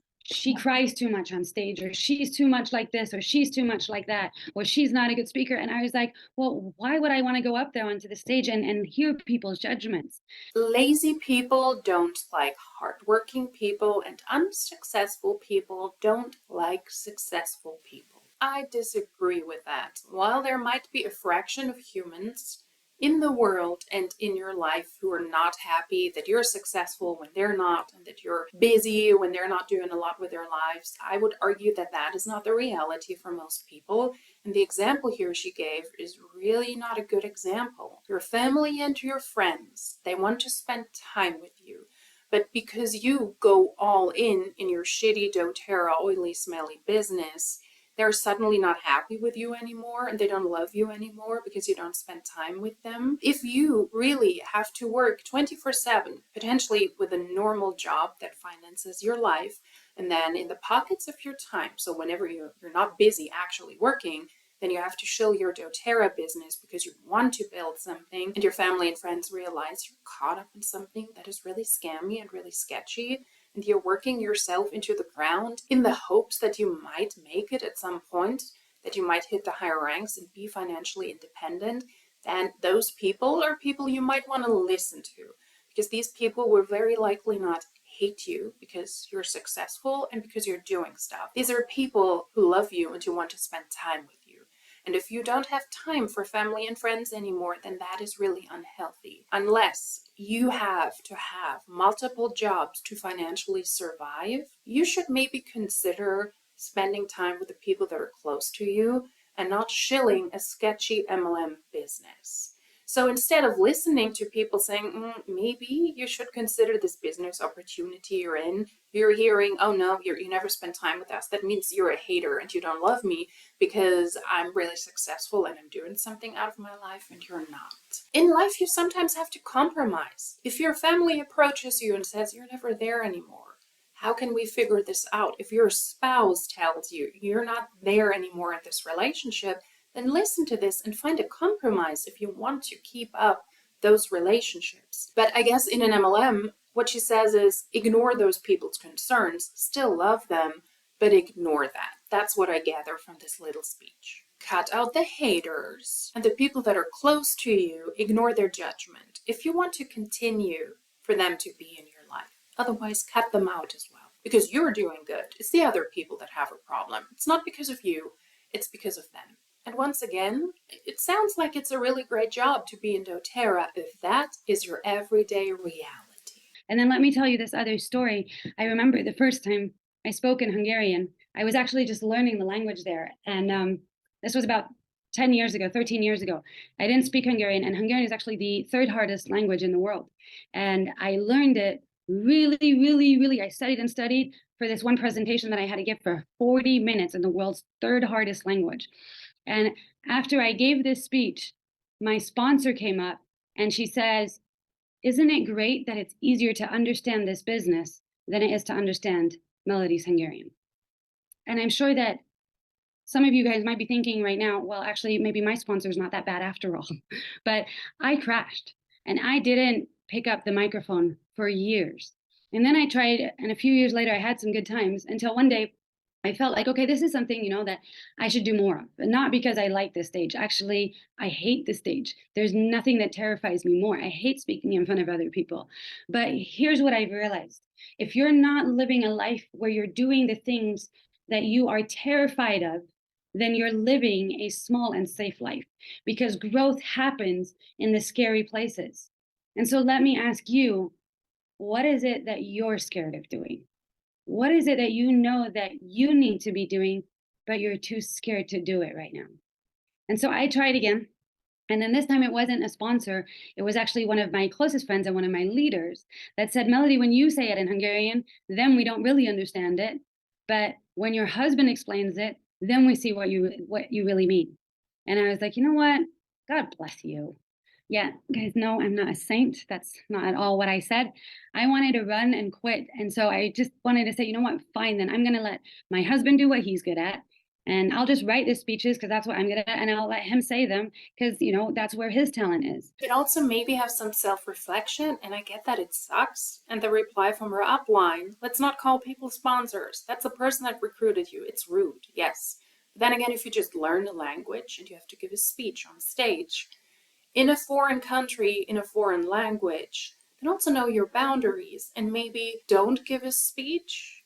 cries too much on stage, or she's too much like this, or she's too much like that, or she's not a good speaker. And I was like, well, why would I want to go up there onto the stage and hear people's judgments? Lazy people don't like hardworking people, and unsuccessful people don't like successful people. I disagree with that. While there might be a fraction of humans in the world and in your life who are not happy that you're successful when they're not, and that you're busy when they're not doing a lot with their lives, I would argue that that is not the reality for most people. And the example here she gave is really not a good example. Your family and your friends, they want to spend time with you. But because you go all in your shitty doTerra oily smelly business, they're suddenly not happy with you anymore and they don't love you anymore because you don't spend time with them. If you really have to work 24/7, potentially with a normal job that finances your life, and then in the pockets of your time, so whenever you're not busy actually working, then you have to show your doTerra business because you want to build something, and your family and friends realize you're caught up in something that is really scammy and really sketchy, and you're working yourself into the ground in the hopes that you might make it at some point, that you might hit the higher ranks and be financially independent, then those people are people you might want to listen to, because these people will very likely not hate you because you're successful and because you're doing stuff. These are people who love you and who want to spend time with you. And if you don't have time for family and friends anymore, then that is really unhealthy. Unless you have to have multiple jobs to financially survive, you should maybe consider spending time with the people that are close to you and not shilling a sketchy MLM business. So instead of listening to people saying, maybe you should consider this business opportunity you're in, you're hearing, oh no, you never spend time with us. That means you're a hater and you don't love me because I'm really successful and I'm doing something out of my life, and you're not. In life, you sometimes have to compromise. If your family approaches you and says you're never there anymore, how can we figure this out? If your spouse tells you you're not there anymore in this relationship, then listen to this and find a compromise if you want to keep up those relationships. But I guess in an MLM, what she says is ignore those people's concerns, still love them, but ignore that. That's what I gather from this little speech. Cut out the haters, and the people that are close to you, ignore their judgment if you want to continue for them to be in your life. Otherwise, cut them out as well, because you're doing good. It's the other people that have a problem. It's not because of you, it's because of them. And once again, it sounds like it's a really great job to be in doTerra if that is your everyday reality. And then let me tell you this other story. I remember the first time I spoke in Hungarian, I was actually just learning the language there. And this was about 10 years ago, 13 years ago. I didn't speak Hungarian, and Hungarian is actually the third hardest language in the world. And I learned it really, I studied and studied for this one presentation that I had to give for 40 minutes in the world's third hardest language. And after I gave this speech, my sponsor came up and she says, isn't it great that it's easier to understand this business than it is to understand Melody's Hungarian? And I'm sure that some of you guys might be thinking right now, well, actually, maybe my sponsor's not that bad after all. But I crashed and I didn't pick up the microphone for years. And then I tried, and a few years later, I had some good times until one day I felt like, okay, this is something, that I should do more of. But not because I like this stage. Actually, I hate the stage. There's nothing that terrifies me more. I hate speaking in front of other people. But here's what I've realized. If you're not living a life where you're doing the things that you are terrified of, then you're living a small and safe life, because growth happens in the scary places. And so let me ask you, what is it that you're scared of doing? What is it that you know that you need to be doing, but you're too scared to do it right now? And so I tried again. And then this time it wasn't a sponsor. It was actually one of my closest friends and one of my leaders that said, Melody, when you say it in Hungarian, then we don't really understand it. But when your husband explains it, then we see what you really mean. And I was like, you know what? God bless you. Yeah, guys, no, I'm not a saint. That's not at all what I said. I wanted to run and quit. And so I just wanted to say, you know what? Fine, then I'm going to let my husband do what he's good at. And I'll just write the speeches because that's what I'm good at. And I'll let him say them because, that's where his talent is. You can also maybe have some self-reflection. And I get that it sucks. And the reply from her upline, let's not call people sponsors. That's the person that recruited you. It's rude, yes. But then again, if you just learn the language and you have to give a speech on stage, in a foreign country, in a foreign language, then also know your boundaries and maybe don't give a speech.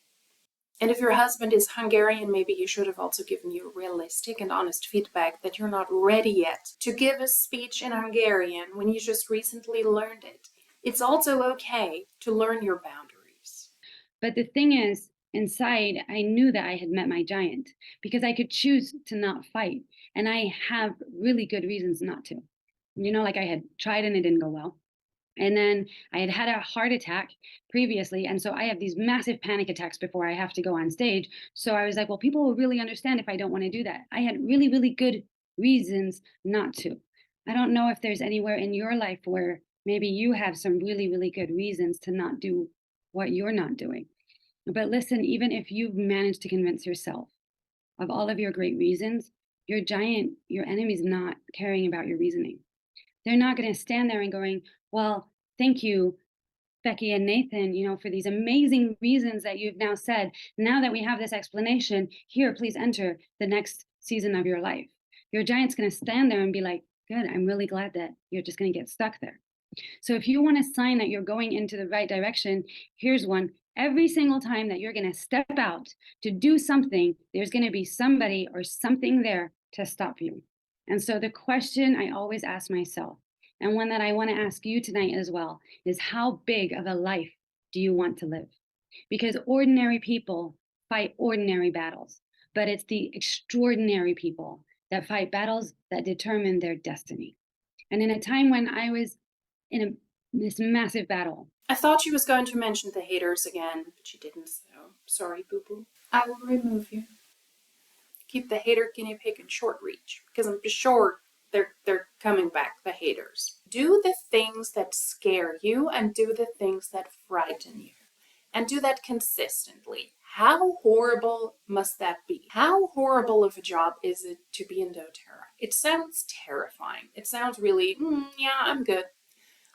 And if your husband is Hungarian, maybe he should have also given you realistic and honest feedback that you're not ready yet to give a speech in Hungarian when you just recently learned it. It's also okay to learn your boundaries. But the thing is, inside, I knew that I had met my giant because I could choose to not fight. And I have really good reasons not to. Like I had tried and it didn't go well. And then I had a heart attack previously. And so I have these massive panic attacks before I have to go on stage. So I was like, well, people will really understand if I don't want to do that. I had really good reasons not to. I don't know if there's anywhere in your life where maybe you have some really good reasons to not do what you're not doing. But listen, even if you've managed to convince yourself of all of your great reasons, your giant, your enemy's not caring about your reasoning. They're not going to stand there and going, well, thank you, Becky and Nathan, for these amazing reasons that you've now said. Now that we have this explanation, here, please enter the next season of your life. Your giant's going to stand there and be like, good, I'm really glad that you're just going to get stuck there. So if you want a sign that you're going into the right direction, here's one. Every single time that you're going to step out to do something, there's going to be somebody or something there to stop you. And so the question I always ask myself, and one that I want to ask you tonight as well, is how big of a life do you want to live? Because ordinary people fight ordinary battles, but it's the extraordinary people that fight battles that determine their destiny. And in a time when I was in this massive battle. I thought she was going to mention the haters again, but she didn't, so sorry, boo-boo. I will remove you. Keep the hater guinea pig in short reach, because I'm sure they're coming back, the haters. Do the things that scare you and do the things that frighten you. And do that consistently. How horrible must that be? How horrible of a job is it to be in doTerra? It sounds terrifying. It sounds really, yeah, I'm good.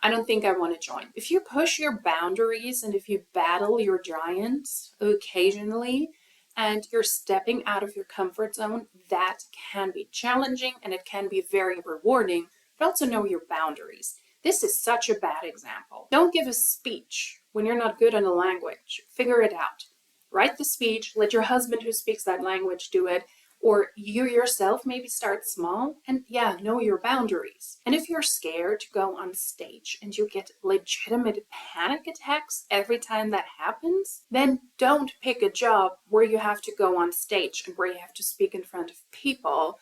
I don't think I want to join. If you push your boundaries and if you battle your giants occasionally and you're stepping out of your comfort zone, that can be challenging and it can be very rewarding, but also know your boundaries. This is such a bad example. Don't give a speech when you're not good in a language. Figure it out. Write the speech, let your husband who speaks that language do it, or you yourself maybe start small and know your boundaries. And if you're scared to go on stage and you get legitimate panic attacks every time that happens, then don't pick a job where you have to go on stage and where you have to speak in front of people.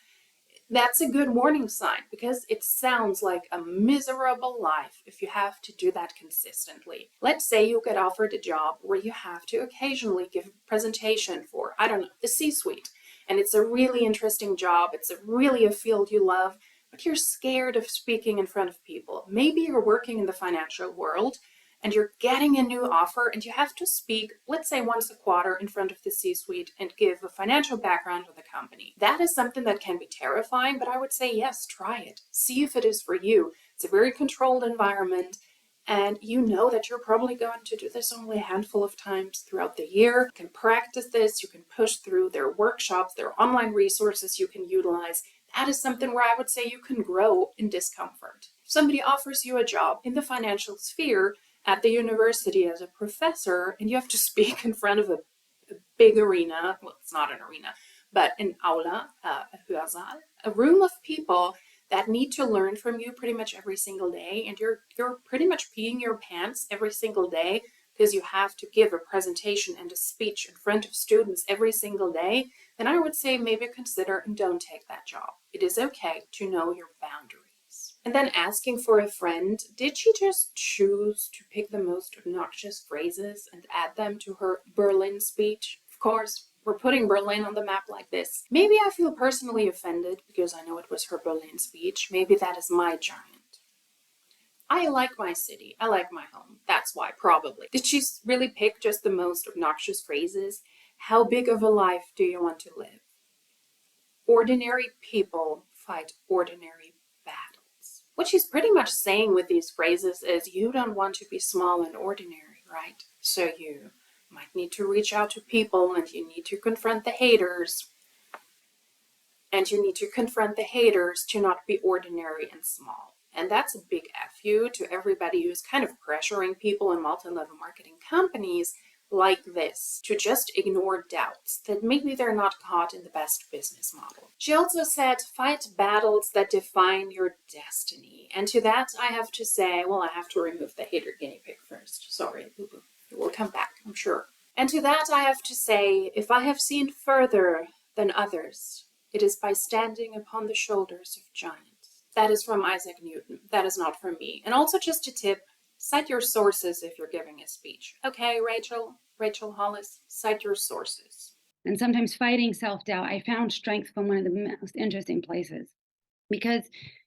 That's a good warning sign because it sounds like a miserable life if you have to do that consistently. Let's say you get offered a job where you have to occasionally give a presentation for, I don't know, the C-suite. And it's a really interesting job. It's really a field you love, but you're scared of speaking in front of people. Maybe you're working in the financial world and you're getting a new offer and you have to speak, let's say once a quarter in front of the C-suite and give a financial background of the company. That is something that can be terrifying, but I would say, yes, try it. See if it is for you. It's a very controlled environment. And you know that you're probably going to do this only a handful of times throughout the year. You can practice this, you can push through. There are workshops, there are online resources you can utilize. That is something where I would say you can grow in discomfort. If somebody offers you a job in the financial sphere at the university as a professor, and you have to speak in front of a big arena, well, it's not an arena, but an aula, a hörsaal, a room of people that need to learn from you pretty much every single day, and you're pretty much peeing your pants every single day because you have to give a presentation and a speech in front of students every single day, then I would say maybe consider and don't take that job. It is okay to know your boundaries. And then asking for a friend, did she just choose to pick the most obnoxious phrases and add them to her Berlin speech? Of course, we're putting Berlin on the map like this. Maybe I feel personally offended because I know it was her Berlin speech. Maybe that is my giant. I like my city. I like my home. That's why, probably. Did she really pick just the most obnoxious phrases? How big of a life do you want to live? Ordinary people fight ordinary battles. What she's pretty much saying with these phrases is you don't want to be small and ordinary, right? So you might need to reach out to people and you need to confront the haters. And you need to confront the haters to not be ordinary and small. And that's a big F you to everybody who's kind of pressuring people in multi-level marketing companies like this to just ignore doubts that maybe they're not caught in the best business model. She also said, fight battles that define your destiny. And to that I have to say, well, I have to remove the hater guinea pig first. Sorry, boo-boo. It will come back, I'm sure. And to that I have to say, if I have seen further than others, it is by standing upon the shoulders of giants. That is from Isaac Newton. That is not from me. And also just a tip, cite your sources if you're giving a speech. Okay, Rachel Hollis, cite your sources. And sometimes fighting self-doubt, I found strength from one of the most interesting places, because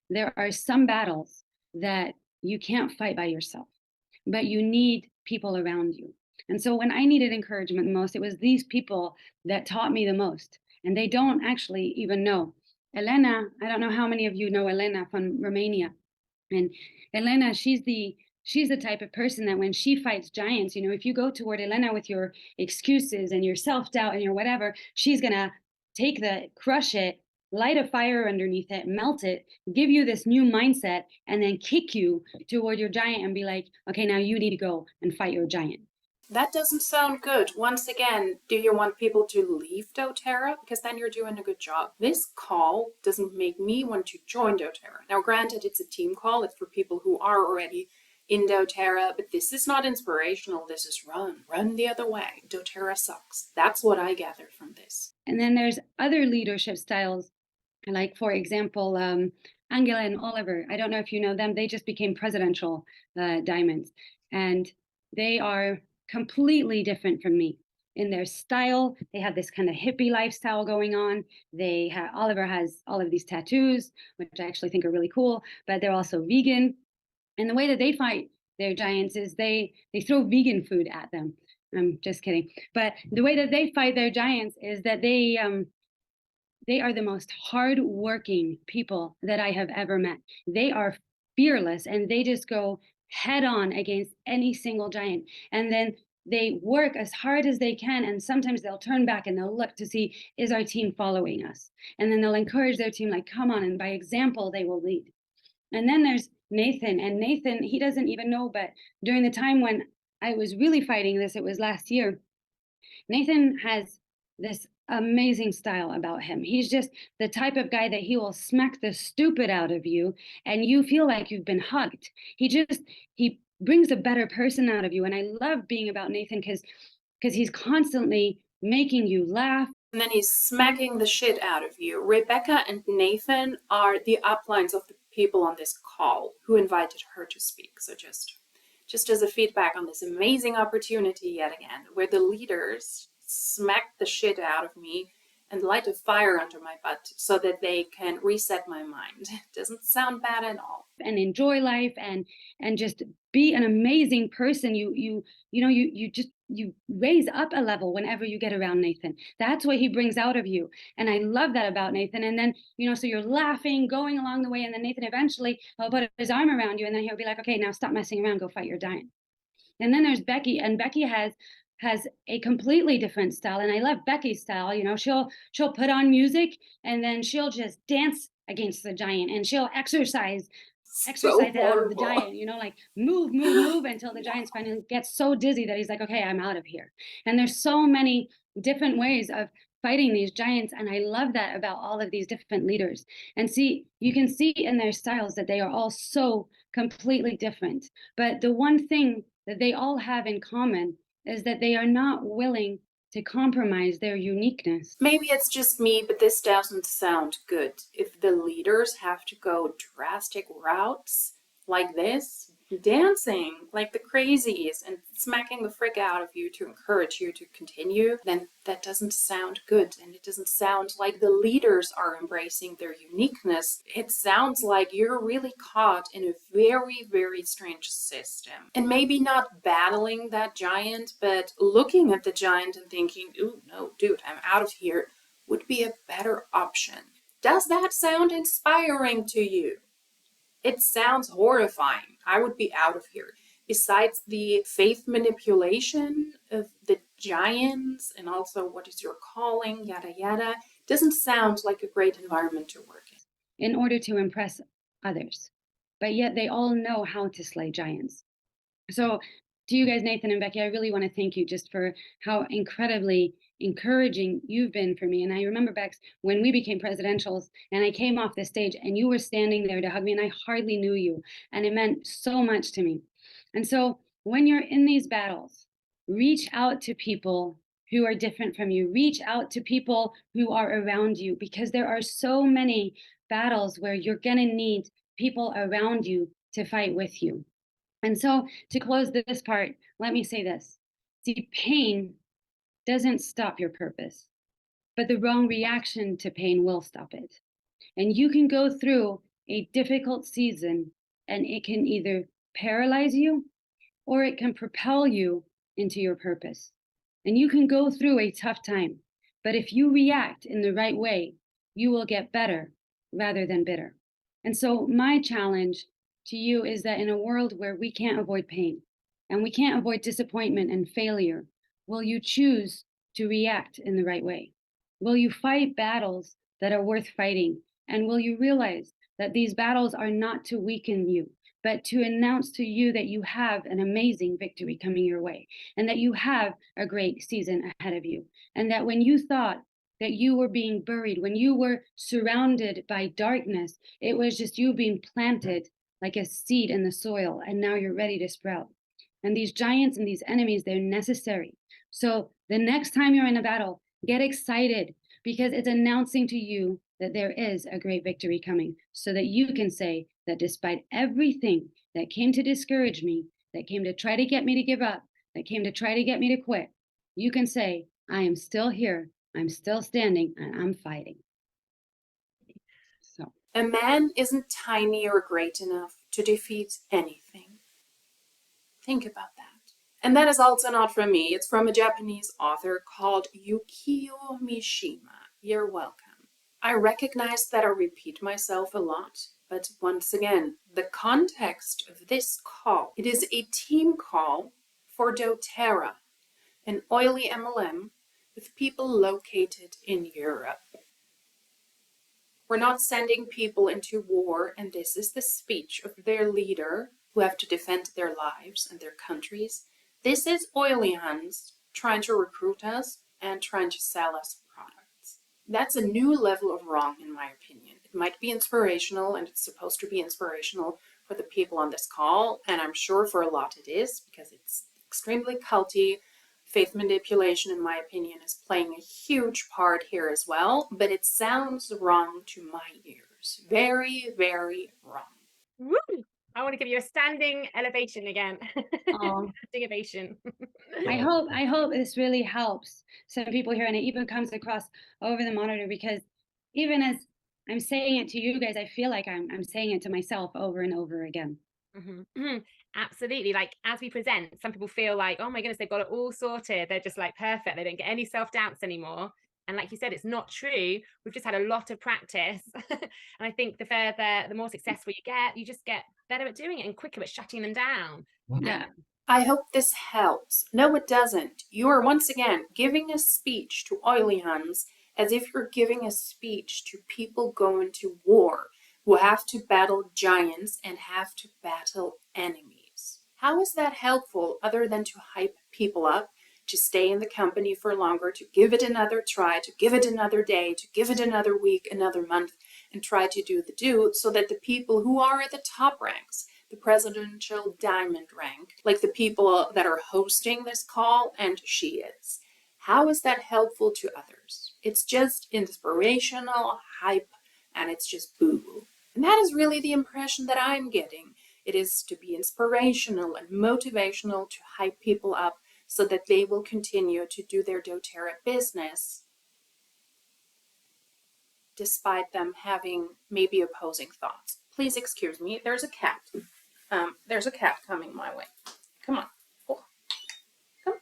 there are some battles that you can't fight by yourself, but you need people around you. And so when I needed encouragement the most, it was these people that taught me the most. And they don't actually even know. Elena, I don't know how many of you know Elena from Romania. And Elena, she's the type of person that when she fights giants, if you go toward Elena with your excuses and your self-doubt and your whatever, she's gonna crush it, light a fire underneath it, melt it, give you this new mindset, and then kick you toward your giant and be like, okay, now you need to go and fight your giant. That doesn't sound good. Once again, do you want people to leave doTerra? Because then you're doing a good job. This call doesn't make me want to join doTerra. Now, granted, it's a team call. It's for people who are already in doTerra, but this is not inspirational. This is run the other way. doTerra sucks. That's what I gathered from this. And then there's other leadership styles. Like, for example, Angela and Oliver, I don't know if you know them, they just became presidential diamonds. And they are completely different from me in their style. They have this kind of hippie lifestyle going on. Oliver has all of these tattoos, which I actually think are really cool, but they're also vegan. And the way that they fight their giants is they throw vegan food at them. I'm just kidding. But the way that they fight their giants is that they are the most hardworking people that I have ever met. They are fearless and they just go head on against any single giant. And then they work as hard as they can. And sometimes they'll turn back and they'll look to see, is our team following us? And then they'll encourage their team, like, come on. And by example, they will lead. And then there's Nathan. And Nathan, he doesn't even know, but during the time when I was really fighting this, it was last year, Nathan has this amazing style about him. He's just the type of guy that he will smack the stupid out of you and you feel like you've been hugged. He brings a better person out of you. And I love being about Nathan because he's constantly making you laugh. And then he's smacking the shit out of you. Rebecca and Nathan are the uplines of the people on this call who invited her to speak. So just as a feedback on this amazing opportunity yet again, where the leaders smack the shit out of me and light a fire under my butt so that they can reset my mind. Doesn't sound bad at all. And enjoy life and just be an amazing person. You raise up a level whenever you get around Nathan. That's what he brings out of you. And I love that about Nathan. And then, so you're laughing, going along the way. And then Nathan eventually will put his arm around you and then he'll be like, okay, now stop messing around, go fight your giant. And then there's Becky, and Becky has a completely different style. And I love Becky's style. She'll put on music and then she'll just dance against the giant and she'll exercise it out of the giant, like move until the giant finally gets so dizzy that he's like, okay, I'm out of here. And there's so many different ways of fighting these giants. And I love that about all of these different leaders. And you can see in their styles that they are all so completely different. But the one thing that they all have in common is that they are not willing to compromise their uniqueness. Maybe it's just me, but this doesn't sound good. If the leaders have to go drastic routes like this, dancing like the crazies and smacking the frick out of you to encourage you to continue, then that doesn't sound good. And it doesn't sound like the leaders are embracing their uniqueness. It sounds like you're really caught in a very, very strange system. And maybe not battling that giant, but looking at the giant and thinking, ooh, no, dude, I'm out of here, would be a better option. Does that sound inspiring to you? It sounds horrifying. I would be out of here. Besides the faith manipulation of the giants and also what is your calling, yada yada, doesn't sound like a great environment to work in order to impress others. But yet they all know how to slay giants. So to you guys, Nathan and Becky, I really want to thank you just for how incredibly encouraging you've been for me. And I remember, Bex, when we became presidentials and I came off the stage and you were standing there to hug me and I hardly knew you. And it meant so much to me. And so when you're in these battles, reach out to people who are different from you. Reach out to people who are around you, because there are so many battles where you're going to need people around you to fight with you. And so to close this part, let me say this. See, pain doesn't stop your purpose, but the wrong reaction to pain will stop it. And you can go through a difficult season and it can either paralyze you or it can propel you into your purpose. And you can go through a tough time, but if you react in the right way, you will get better rather than bitter. And so my challenge to you is that in a world where we can't avoid pain and we can't avoid disappointment and failure, will you choose to react in the right way? Will you fight battles that are worth fighting? And will you realize that these battles are not to weaken you, but to announce to you that you have an amazing victory coming your way and that you have a great season ahead of you? And that when you thought that you were being buried, when you were surrounded by darkness, it was just you being planted like a seed in the soil, and now you're ready to sprout. And these giants and these enemies, they're necessary. So the next time you're in a battle, get excited, because it's announcing to you that there is a great victory coming, so that you can say that despite everything that came to discourage me, that came to try to get me to give up, that came to try to get me to quit, you can say, I am still here, I'm still standing, and I'm fighting. So A man isn't tiny or great enough to defeat anything. Think about that. And that is also not from me. It's from a Japanese author called Yukio Mishima. You're welcome. I recognize that I repeat myself a lot, but once again, the context of this call, it is a team call for doTerra, an oily MLM with people located in Europe. We're not sending people into war, and this is the speech of their leader who have to defend their lives and their countries. This is oily hands trying to recruit us and trying to sell us products. That's a new level of wrong, in my opinion. It might be inspirational, and it's supposed to be inspirational for the people on this call, and I'm sure for a lot it is, because it's extremely culty. Faith manipulation, in my opinion, is playing a huge part here as well, but it sounds wrong to my ears. Very, very wrong. Woo! I want to give you a standing elevation again. Oh. Standing ovation. I hope this really helps some people here, and it even comes across over the monitor, because even as I'm saying it to you guys, I feel like I'm saying it to myself over and over again. Absolutely. Like, as we present, some people feel like, oh my goodness, they've got it all sorted, they're just like perfect, they don't get any self-doubts anymore. And like you said, it's not true. We've just had a lot of practice. And I think the more successful you just get better at doing it and quicker at shutting them down. Yeah. I hope this helps. No, it doesn't. You are once again giving a speech to oily hands as if you're giving a speech to people going to war who have to battle giants and have to battle enemies. How is that helpful other than to hype people up, to stay in the company for longer, to give it another try, to give it another day, to give it another week, another month, and try to do the do so that the people who are at the top ranks, the presidential diamond rank, like the people that are hosting this call, and she is. How is that helpful to others? It's just inspirational hype, and it's just boo-boo. And that is really the impression that I'm getting. It is to be inspirational and motivational, to hype people up so that they will continue to do their doTerra business despite them having maybe opposing thoughts. Please excuse me, there's a cat. There's a cat coming my way. Come on. Oh. Come.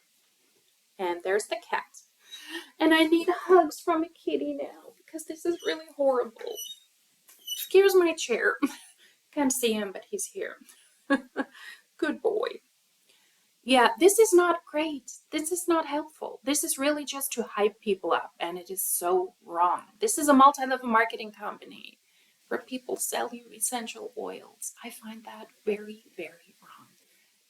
And there's the cat. And I need hugs from a kitty now because this is really horrible. Here's my chair. Can't see him, but he's here. Good boy. Yeah, this is not great. This is not helpful. This is really just to hype people up, and it is so wrong. This is a multi-level marketing company where people sell you essential oils. I find that very, very wrong.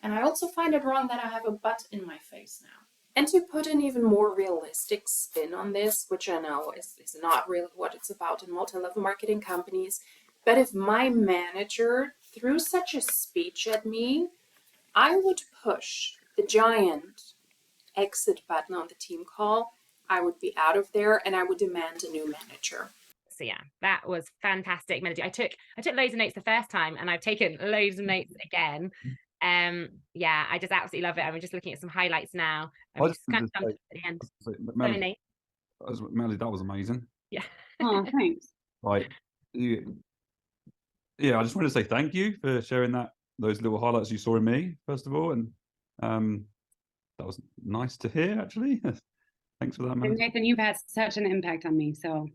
And I also find it wrong that I have a butt in my face now. And to put an even more realistic spin on this, which I know is not really what it's about in multi-level marketing companies, but if my manager threw such a speech at me, I would push the giant exit button on the team call. I would be out of there and I would demand a new manager. So yeah, that was fantastic, Melody. I took loads of notes the first time, and I've taken loads of notes again. Yeah, I just absolutely love it. I'm just looking at some highlights now. I'm just kind of at the end. Melody, that was amazing. Yeah. Oh, thanks. Like, yeah, I just wanted to say thank you for sharing those little highlights you saw in me, first of all, and that was nice to hear, actually. Thanks for that, Melody. Nathan, you've had such an impact on me, so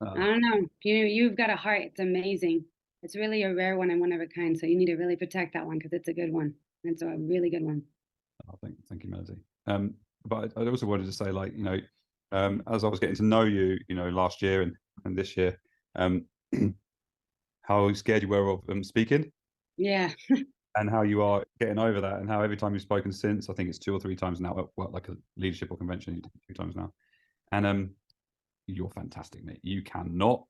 I don't know. You've got a heart. It's amazing. It's really a rare one and one of a kind, so you need to really protect that one because it's a good one. It's a really good one. Oh, thank you, Melody. But I also wanted to say, like, as I was getting to know you, last year and this year, how scared you were of speaking. Yeah. And how you are getting over that, and how every time you've spoken since, I think it's 2 or 3 times now, well, like a leadership or convention, you did 2 times now. And you're fantastic, mate. You cannot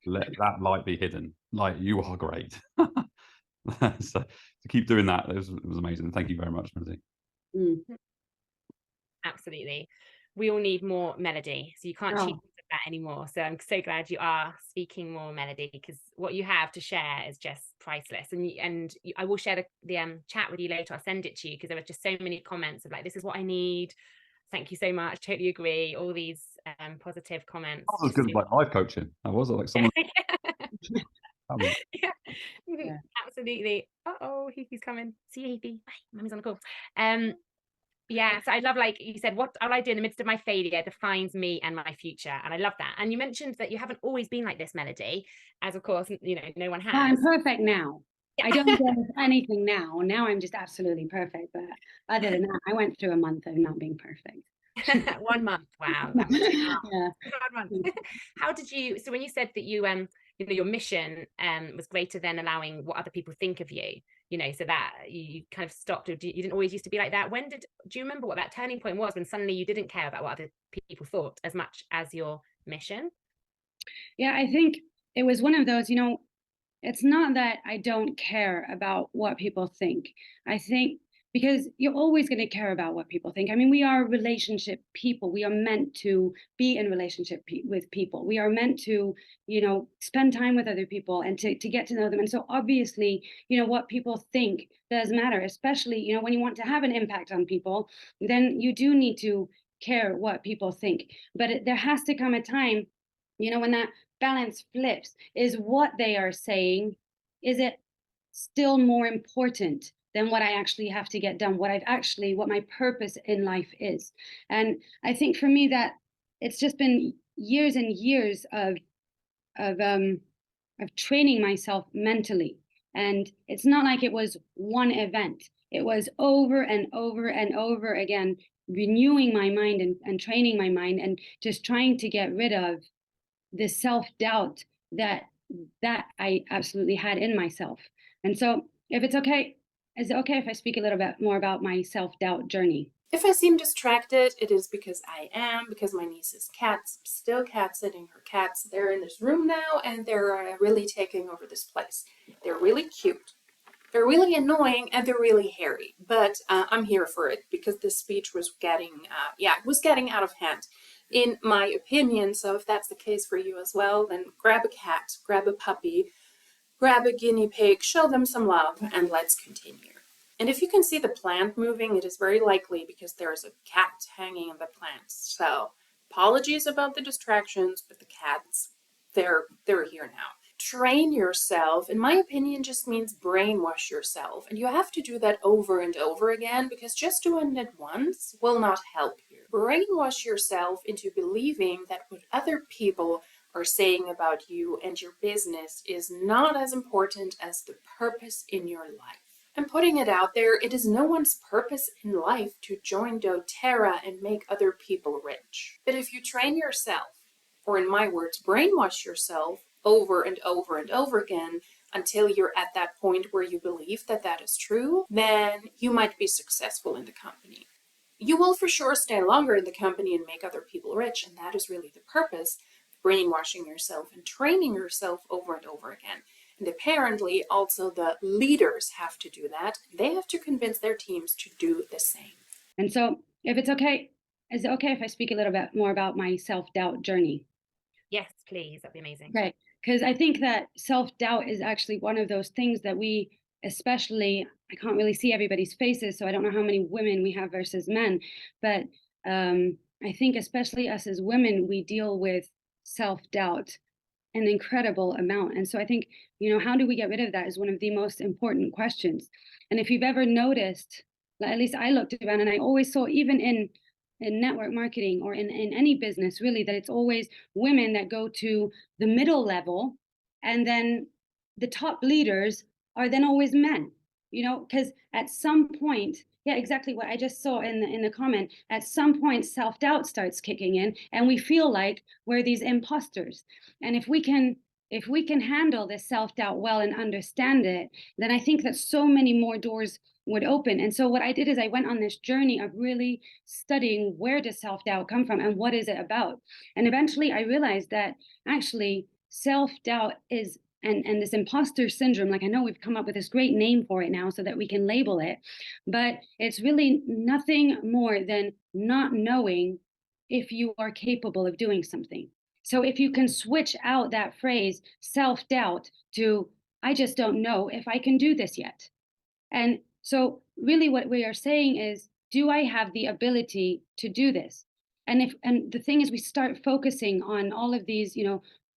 let that light be hidden. Like, you are great. So to keep doing that, it was amazing. Thank you very much, Melody. Absolutely. We all need more Melody. So you can't cheat that anymore. So I'm so glad you are speaking more, Melody, because what you have to share is just priceless. And I will share the chat with you later. I'll send it to you, because there were just so many comments of like, this is what I need. Thank you so much. Totally agree. All these positive comments. That was good, like live coaching. That was like someone. Yeah. Yeah. Absolutely. Uh-oh, Heathie's coming. See you, Heathie. Bye. Mummy's on the call. Yeah, so I love, like you said, what I do in the midst of my failure defines me and my future. And I love that. And you mentioned that you haven't always been like this, Melody, as of course, you know, no one has. I'm perfect now. I don't do anything now. Now I'm just absolutely perfect. But other than that, I went through a month of not being perfect. 1 month. Wow. That must be hard. Yeah. 1 month. How did you, so when you said that you know, your mission was greater than allowing what other people think of you, you know, so that you kind of stopped, or you didn't always used to be like that. Do you remember what that turning point was, when suddenly you didn't care about what other people thought as much as your mission? Yeah, I think it was one of those, you know, it's not that I don't care about what people think. I think because you're always going to care about what people think. I mean, we are relationship people. We are meant to be in relationship with people. We are meant to, you know, spend time with other people and to get to know them. And so obviously, you know, what people think does matter, especially, you know, when you want to have an impact on people, then you do need to care what people think. But there has to come a time, you know, when that balance flips. Is what they are saying, is it still more important than what I actually have to get done, what my purpose in life is? And I think for me that it's just been years and years of training myself mentally. And it's not like it was one event. It was over and over and over again, renewing my mind and training my mind, and just trying to get rid of the self-doubt that I absolutely had in myself. And so if it's okay, is it okay if I speak a little bit more about my self-doubt journey? If I seem distracted, it is because because my niece's cat's still cat sitting. Her cats, they're in this room now, and they're really taking over this place. They're really cute. They're really annoying, and they're really hairy. But I'm here for it, because this speech was getting out of hand, in my opinion. So if that's the case for you as well, then grab a cat, grab a puppy, grab a guinea pig, show them some love, and let's continue. And if you can see the plant moving, it is very likely because there's a cat hanging in the plants. So apologies about the distractions, but the cats, they're here now. Train yourself, in my opinion, just means brainwash yourself. And you have to do that over and over again, because just doing it once will not help you. Brainwash yourself into believing that what other people are saying about you and your business is not as important as the purpose in your life. I'm putting it out there, it is no one's purpose in life to join doTerra and make other people rich. But if you train yourself, or in my words, brainwash yourself over and over and over again until you're at that point where you believe that that is true, then you might be successful in the company. You will for sure stay longer in the company and make other people rich, and that is really the purpose, brainwashing yourself and training yourself over and over again. And apparently also the leaders have to do that. They have to convince their teams to do the same. And so if it's okay, is it okay if I speak a little bit more about my self-doubt journey? Yes, please. That'd be amazing. Right. Because I think that self-doubt is actually one of those things that we, especially, I can't really see everybody's faces, so I don't know how many women we have versus men, but I think especially us as women, we deal with self-doubt an incredible amount. And so I think, you know, how do we get rid of that is one of the most important questions. And if you've ever noticed, at least I looked around and I always saw, even in network marketing or in any business really, that it's always women that go to the middle level, and then the top leaders are then always men, you know, because at some point, yeah, exactly what I just saw in the comment, at some point self-doubt starts kicking in and we feel like we're these imposters. And if we can handle this self-doubt well and understand it, then I think that so many more doors would open. And so what I did is I went on this journey of really studying, where does self-doubt come from and what is it about? And eventually I realized that actually self-doubt is, and this imposter syndrome, like I know we've come up with this great name for it now so that we can label it, but it's really nothing more than not knowing if you are capable of doing something. So if you can switch out that phrase, self-doubt, to, I just don't know if I can do this yet. And so really what we are saying is, do I have the ability to do this? And the thing is, we start focusing on all of these,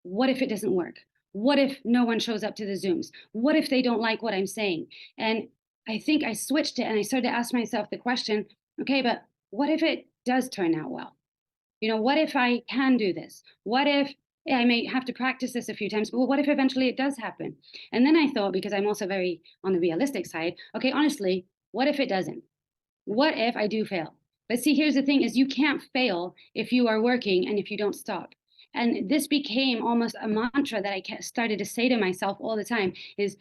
what if it doesn't work? What if no one shows up to the Zooms? What if they don't like what I'm saying? And I think I switched it and I started to ask myself the question, okay, but what if it does turn out well? What if I can do this? What if I may have to practice this a few times, but what if eventually it does happen? And then I thought, because I'm also very on the realistic side, okay, honestly, what if it doesn't? What if I do fail? But see, here's the thing is, you can't fail if you are working and if you don't stop. And this became almost a mantra that I started to say to myself all the time is,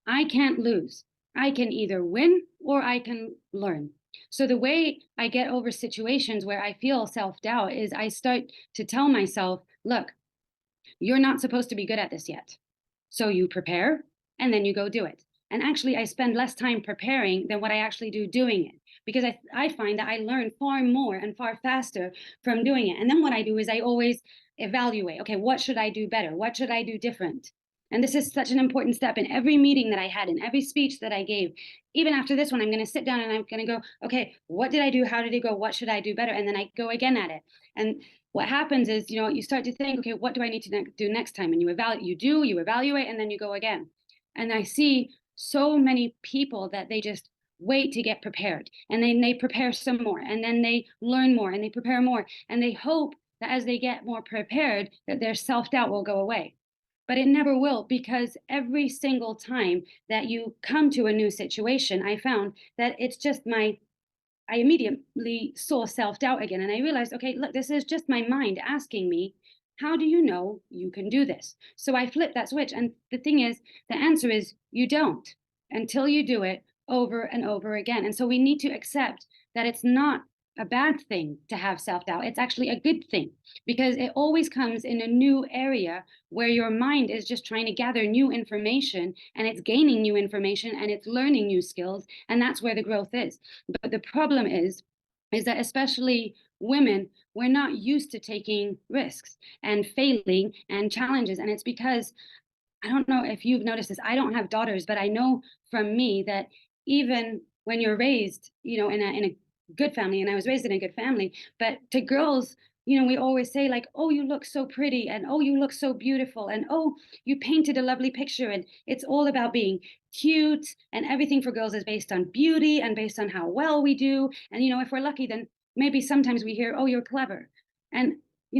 I can't lose. I can either win or I can learn. So the way I get over situations where I feel self-doubt is I start to tell myself, look, you're not supposed to be good at this yet. So you prepare and then you go do it. And actually, I spend less time preparing than what I actually do doing it, because I find that I learn far more and far faster from doing it. And then what I do is I always evaluate, okay, what should I do better? What should I do different? And this is such an important step in every meeting that I had, in every speech that I gave. Even after this one, I'm going to sit down and I'm going to go, okay, what did I do? How did it go? What should I do better? And then I go again at it. And what happens is, you start to think, okay, what do I need to do next time? And you evaluate, and then you go again. And I see so many people that they just wait to get prepared, and then they prepare some more, and then they learn more, and they prepare more, and they hope that as they get more prepared, that their self-doubt will go away. But it never will, because every single time that you come to a new situation, I found that it's just I immediately saw self-doubt again. And I realized, okay, look, this is just my mind asking me, how do you know you can do this? So I flipped that switch. And the thing is, the answer is you don't, until you do it over and over again. And so we need to accept that it's not a bad thing to have self-doubt. It's actually a good thing, because it always comes in a new area where your mind is just trying to gather new information, and it's gaining new information, and it's learning new skills. And that's where the growth is. But the problem is that especially women, we're not used to taking risks and failing and challenges. And it's because, I don't know if you've noticed this, I don't have daughters, but I know from me that even when you're raised, in a good family, and I was raised in a good family, but to girls, we always say like, oh, you look so pretty, and oh, you look so beautiful, and oh, you painted a lovely picture. And it's all about being cute, and everything for girls is based on beauty and based on how well we do. And if we're lucky, then maybe sometimes we hear, oh, you're clever. And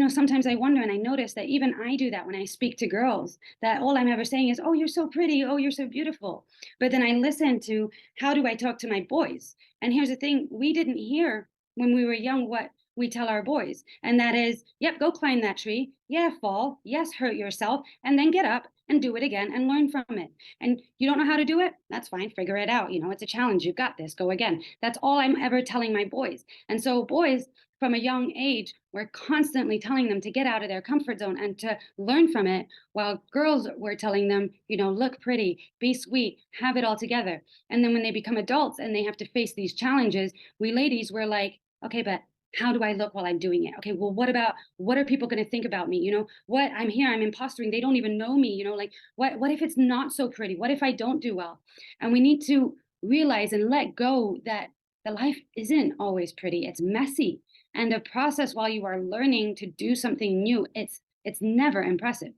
sometimes I wonder, and I notice that even I do that when I speak to girls, that all I'm ever saying is, oh, you're so pretty, oh, you're so beautiful. But then I listen to, how do I talk to my boys? And here's the thing, we didn't hear when we were young what we tell our boys. And that is, yep, go climb that tree. Yeah, fall. Yes, hurt yourself. And then get up and do it again and learn from it. And you don't know how to do it? That's fine. Figure it out. It's a challenge. You've got this. Go again. That's all I'm ever telling my boys. And so boys, from a young age, we're constantly telling them to get out of their comfort zone and to learn from it, while girls, we're telling them, look pretty, be sweet, have it all together. And then when they become adults and they have to face these challenges, we ladies, we're like, okay, but how do I look while I'm doing it? Okay, well, what are people going to think about me? What, I'm here, I'm impostering, they don't even know me, like, what if it's not so pretty? What if I don't do well? And we need to realize and let go that the life isn't always pretty. It's messy. And the process while you are learning to do something new, it's never impressive.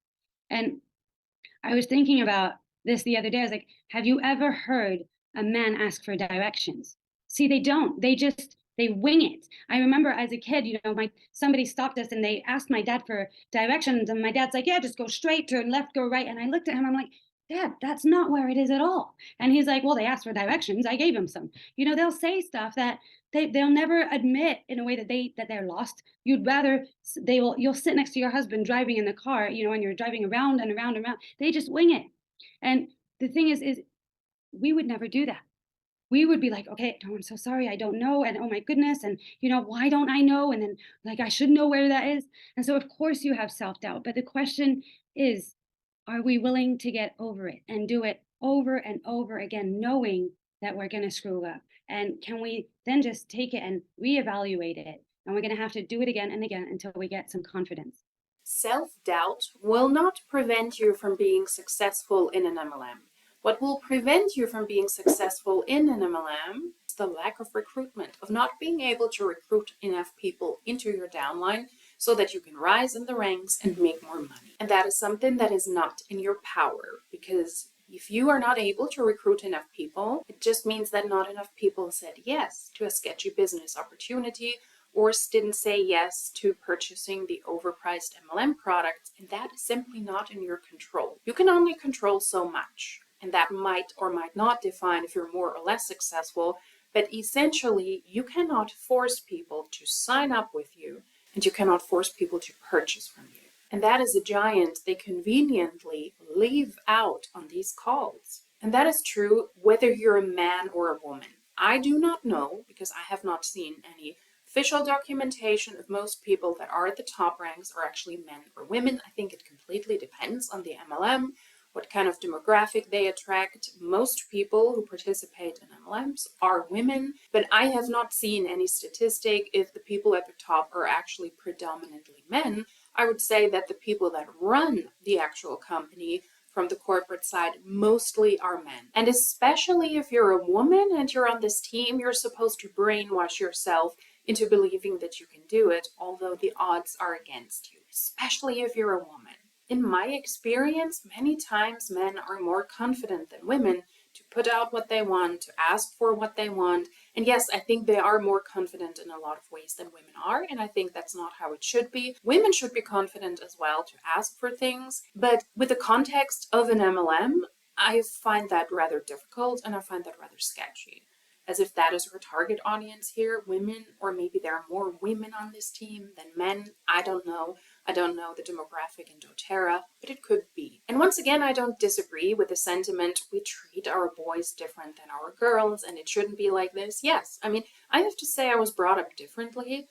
And I was thinking about this the other day. I was like, have you ever heard a man ask for directions? See, they don't. They wing it. I remember as a kid, somebody stopped us and they asked my dad for directions. And my dad's like, yeah, just go straight, turn left, go right. And I looked at him, I'm like, Dad, that's not where it is at all. And he's like, well, they asked for directions. I gave them some. They'll say stuff that they'll never admit in a way that they're lost. You'd rather you'll sit next to your husband driving in the car, and you're driving around and around and around. They just wing it. And the thing is we would never do that. We would be like, okay, oh, I'm so sorry, I don't know. And oh my goodness. And why don't I know? And then like, I should know where that is. And so of course you have self-doubt, but the question is, are we willing to get over it and do it over and over again, knowing that we're going to screw up? And can we then just take it and reevaluate it? And we're going to have to do it again and again until we get some confidence. Self-doubt will not prevent you from being successful in an MLM. What will prevent you from being successful in an MLM is the lack of recruitment, of not being able to recruit enough people into your downline so that you can rise in the ranks and make more money. And that is something that is not in your power, because if you are not able to recruit enough people, it just means that not enough people said yes to a sketchy business opportunity or didn't say yes to purchasing the overpriced MLM products, and that is simply not in your control. You can only control so much, and that might or might not define if you're more or less successful, but essentially you cannot force people to sign up with you, and you cannot force people to purchase from you. And that is a giant they conveniently leave out on these calls. And that is true whether you're a man or a woman. I do not know, because I have not seen any official documentation of most people that are at the top ranks are actually men or women. I think it completely depends on the MLM, what kind of demographic they attract. Most people who participate in MLMs are women, but I have not seen any statistic if the people at the top are actually predominantly men. I would say that the people that run the actual company from the corporate side mostly are men. And especially if you're a woman and you're on this team, you're supposed to brainwash yourself into believing that you can do it, although the odds are against you, especially if you're a woman. In my experience, many times men are more confident than women to put out what they want, to ask for what they want. And yes, I think they are more confident in a lot of ways than women are, and I think that's not how it should be. Women should be confident as well to ask for things, but with the context of an MLM, I find that rather difficult and I find that rather sketchy. As if that is our target audience here, women, or maybe there are more women on this team than men. I don't know. I don't know the demographic in doTerra, but it could be. And once again, I don't disagree with the sentiment we treat our boys different than our girls, and it shouldn't be like this. Yes, I mean, I have to say I was brought up differently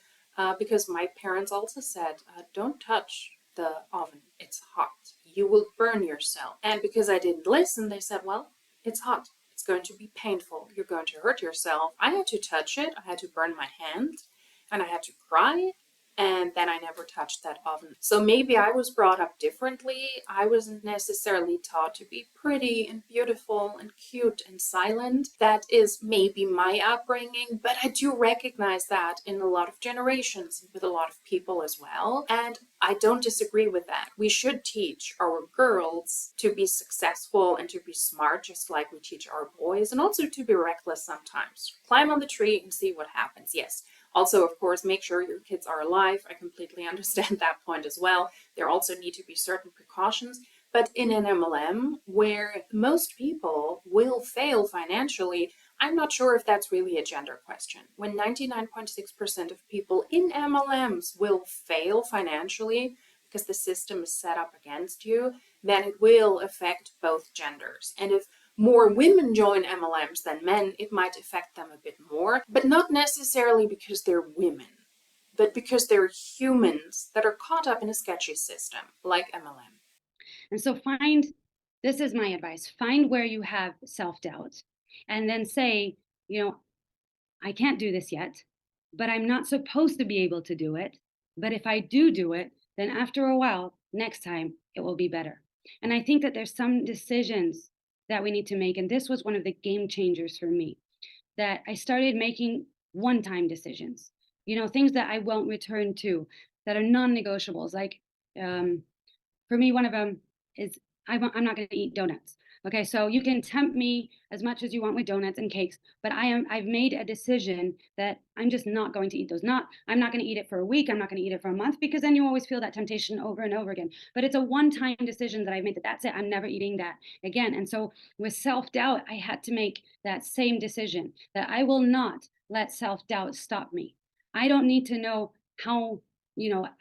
because my parents also said, don't touch the oven, it's hot. You will burn yourself. And because I didn't listen, they said, well, it's hot. It's going to be painful. You're going to hurt yourself. I had to touch it. I had to burn my hand and I had to cry. And then I never touched that oven. So maybe I was brought up differently. I wasn't necessarily taught to be pretty and beautiful and cute and silent. That is maybe my upbringing, but I do recognize that in a lot of generations with a lot of people as well. And I don't disagree with that. We should teach our girls to be successful and to be smart, just like we teach our boys, and also to be reckless sometimes. Climb on the tree and see what happens. Yes. Also, of course, make sure your kids are alive. I completely understand that point as well. There also need to be certain precautions. But in an MLM, where most people will fail financially, I'm not sure if that's really a gender question. When 99.6% of people in MLMs will fail financially because the system is set up against you, then it will affect both genders. And if more women join MLMs than men, it might affect them a bit more, but not necessarily because they're women, but because they're humans that are caught up in a sketchy system like MLM. And so this is my advice, find where you have self-doubt and then say, I can't do this yet, but I'm not supposed to be able to do it. But if I do it, then after a while, next time it will be better. And I think that there's some decisions that we need to make. And this was one of the game changers for me, that I started making one-time decisions, things that I won't return to, that are non-negotiables. Like for me, one of them is I'm not going to eat donuts. Okay, so you can tempt me as much as you want with donuts and cakes, but I've made a decision that I'm just not going to eat those. I'm not going to eat it for a week. I'm not going to eat it for a month, because then you always feel that temptation over and over again. But it's a one-time decision that I've made, that's it. I'm never eating that again. And so with self-doubt, I had to make that same decision, that I will not let self-doubt stop me. I don't need to know how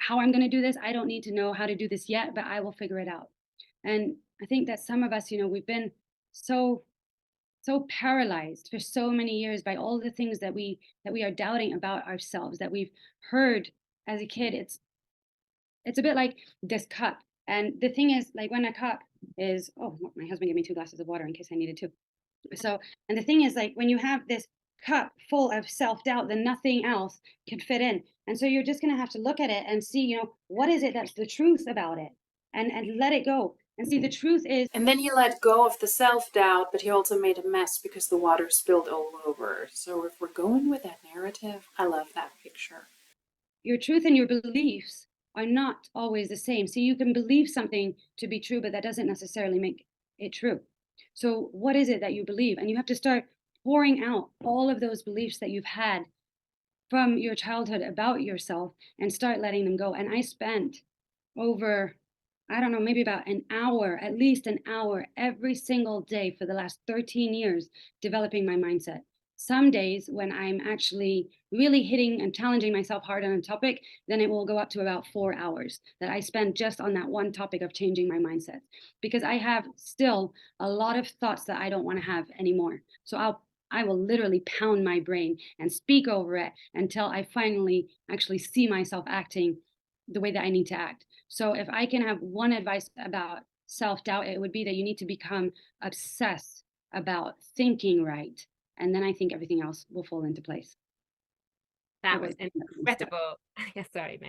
I'm going to do this. I don't need to know how to do this yet, but I will figure it out. And I think that some of us, we've been so paralyzed for so many years by all the things that we are doubting about ourselves, that we've heard as a kid. It's a bit like this cup. And the thing is, like, when a cup is, oh, my husband gave me 2 glasses of water in case I needed to. So, and the thing is, like, when you have this cup full of self-doubt, then nothing else can fit in. And so you're just going to have to look at it and see, what is it that's the truth about it, and let it go and see the truth is. And then he let go of the self-doubt, but he also made a mess because the water spilled all over. So if we're going with that narrative, I love that picture. Your truth and your beliefs are not always the same. So you can believe something to be true, but that doesn't necessarily make it true. So what is it that you believe? And you have to start pouring out all of those beliefs that you've had from your childhood about yourself and start letting them go. And I spent over, I don't know, maybe about an hour, at least an hour every single day for the last 13 years developing my mindset. Some days when I'm actually really hitting and challenging myself hard on a topic, then it will go up to about 4 hours that I spend just on that one topic of changing my mindset, because I have still a lot of thoughts that I don't want to have anymore. So I will literally pound my brain and speak over it until I finally actually see myself acting the way that I need to act. So if I can have one advice about self-doubt, it would be that you need to become obsessed about thinking right. And then I think everything else will fall into place. That was incredible. Yeah, sorry,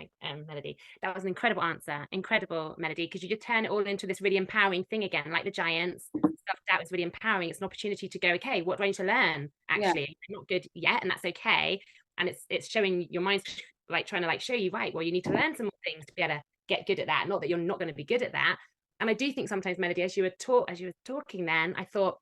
Melody. That was an incredible answer. Incredible, Melody, because you just turn it all into this really empowering thing again, like the giants. Self-doubt is really empowering. It's an opportunity to go, okay, what do I need to learn? Actually, I'm not good yet, and that's okay. And it's showing your mind's like trying to like show you, right, well, you need to learn some more things to be able to get good at that. Not that you're not going to be good at that. And I do think sometimes, Melody, as you were talking then, I thought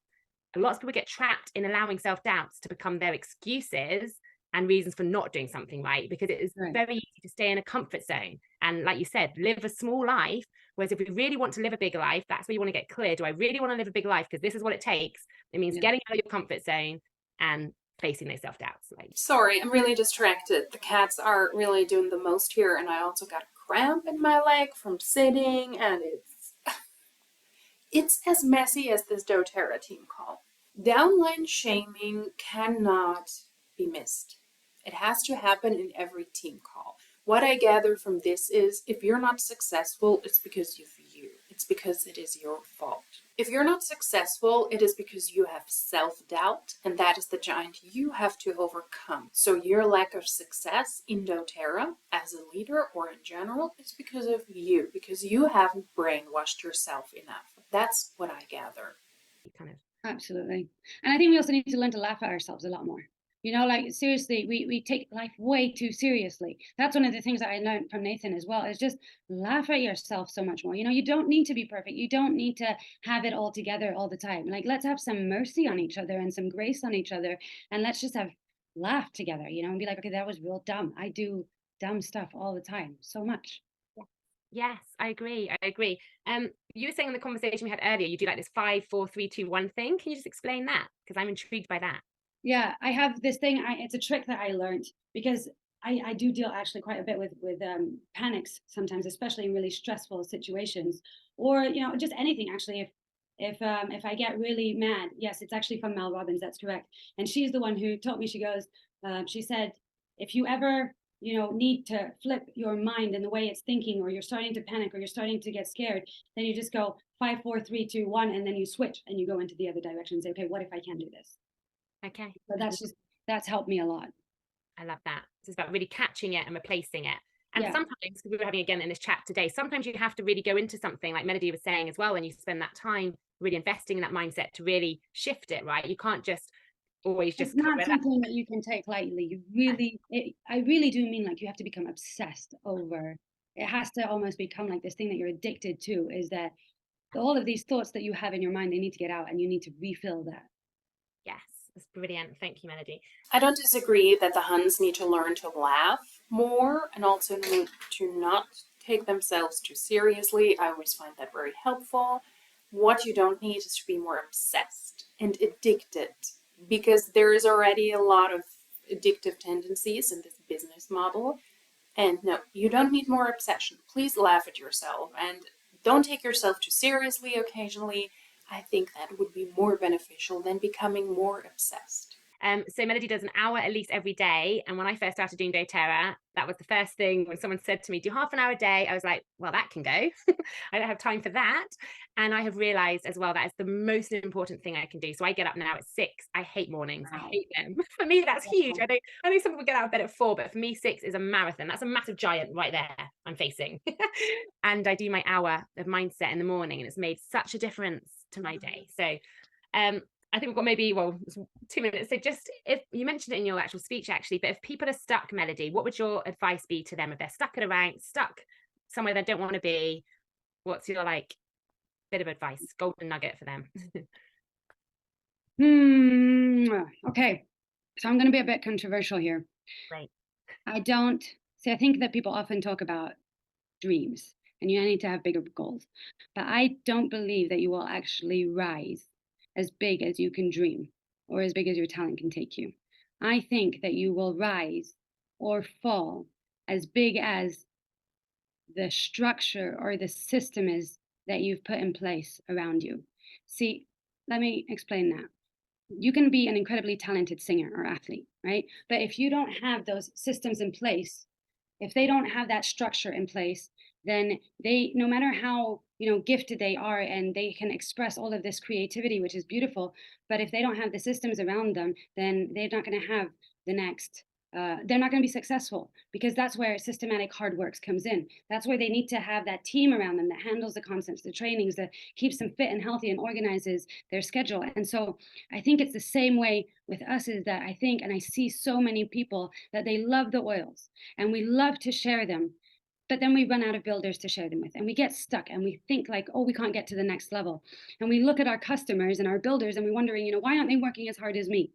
lots of people get trapped in allowing self-doubts to become their excuses and reasons for not doing something right, because it is very easy to stay in a comfort zone and, like you said, live a small life. Whereas if we really want to live a bigger life, that's where you want to get clear. Do I really want to live a big life? Because this is what it takes. It means getting out of your comfort zone and facing those self-doubts. Sorry, I'm really distracted. The cats are really doing the most here, and I also got a cramp in my leg from sitting, and it's as messy as this doTerra team call. Downline shaming cannot be missed. It has to happen in every team call. What I gather from this is if you're not successful, it's because of you. It's because it is your fault. If you're not successful, it is because you have self-doubt, and that is the giant you have to overcome. So your lack of success in doTerra as a leader or in general is because of you, because you haven't brainwashed yourself enough. That's what I gather. Absolutely. And I think we also need to learn to laugh at ourselves a lot more. Like seriously, we take life way too seriously. That's one of the things that I learned from Nathan as well, is just laugh at yourself so much more. You don't need to be perfect. You don't need to have it all together all the time. Like, let's have some mercy on each other and some grace on each other. And let's just have laugh together, and be like, okay, that was real dumb. I do dumb stuff all the time, so much. Yes, I agree. You were saying in the conversation we had earlier, you do like this 5, 4, 3, 2, 1 thing. Can you just explain that? Because I'm intrigued by that. Yeah, I have this thing. It's a trick that I learned because I do deal actually quite a bit with panics sometimes, especially in really stressful situations, or just anything actually. If I get really mad, yes, it's actually from Mel Robbins. That's correct, and she's the one who taught me. She goes, she said, if you ever need to flip your mind in the way it's thinking, or you're starting to panic, or you're starting to get scared, then you just go 5, 4, 3, 2, 1, and then you switch and you go into the other direction and say, okay, what if I can do this? Okay. So that's helped me a lot. I love that. It's about really catching it and replacing it. And sometimes, because we were having again in this chat today, sometimes you have to really go into something like Melody was saying as well, and you spend that time really investing in that mindset to really shift it, right? You can't just always just. It's not something that you can take lightly. I really do mean, like, you have to become obsessed over. It has to almost become like this thing that you're addicted to, is that all of these thoughts that you have in your mind, they need to get out, and you need to refill that. Yes, that's brilliant. Thank you, Melody. I don't disagree that the Huns need to learn to laugh more and also need to not take themselves too seriously. I always find that very helpful. What you don't need is to be more obsessed and addicted, because there is already a lot of addictive tendencies in this business model. And no, you don't need more obsession. Please laugh at yourself and don't take yourself too seriously occasionally. I think that would be more beneficial than becoming more obsessed. So Melody does an hour at least every day. And when I first started doing doTerra, that was the first thing when someone said to me, do half an hour a day. I was like, well, that can go. I don't have time for that. And I have realized as well, that is the most important thing I can do. So I get up now at 6. I hate mornings. I hate them. For me, that's huge. I know some people get out of bed at 4, but for me, 6 is a marathon. That's a massive giant right there I'm facing. And I do my hour of mindset in the morning, and it's made such a difference to my day. So I think we've got maybe, 2 minutes. So just, if you mentioned it in your actual speech, actually, but if people are stuck, Melody, what would your advice be to them? If they're stuck in a rank, stuck somewhere they don't want to be, what's your bit of advice, golden nugget for them? Okay, so I'm going to be a bit controversial here. Right. I think that people often talk about dreams and you need to have bigger goals, but I don't believe that you will actually rise as big as you can dream or as big as your talent can take you. I think that you will rise or fall as big as the structure or the system is that you've put in place around you. See, let me explain that. You can be an incredibly talented singer or athlete, right? But if you don't have those systems in place, if they don't have that structure in place, then they, no matter how gifted they are, and they can express all of this creativity, which is beautiful, but if they don't have the systems around them, then they're not going to have the next they're not going to be successful, because that's where systematic hard work comes in. That's where they need to have that team around them that handles the concepts, the trainings, that keeps them fit and healthy and organizes their schedule. And so I think it's the same way with us, is that I think, and I see so many people that they love the oils and we love to share them, but then we run out of builders to share them with, and we get stuck and we think oh, we can't get to the next level. And we look at our customers and our builders and we're wondering, why aren't they working as hard as me?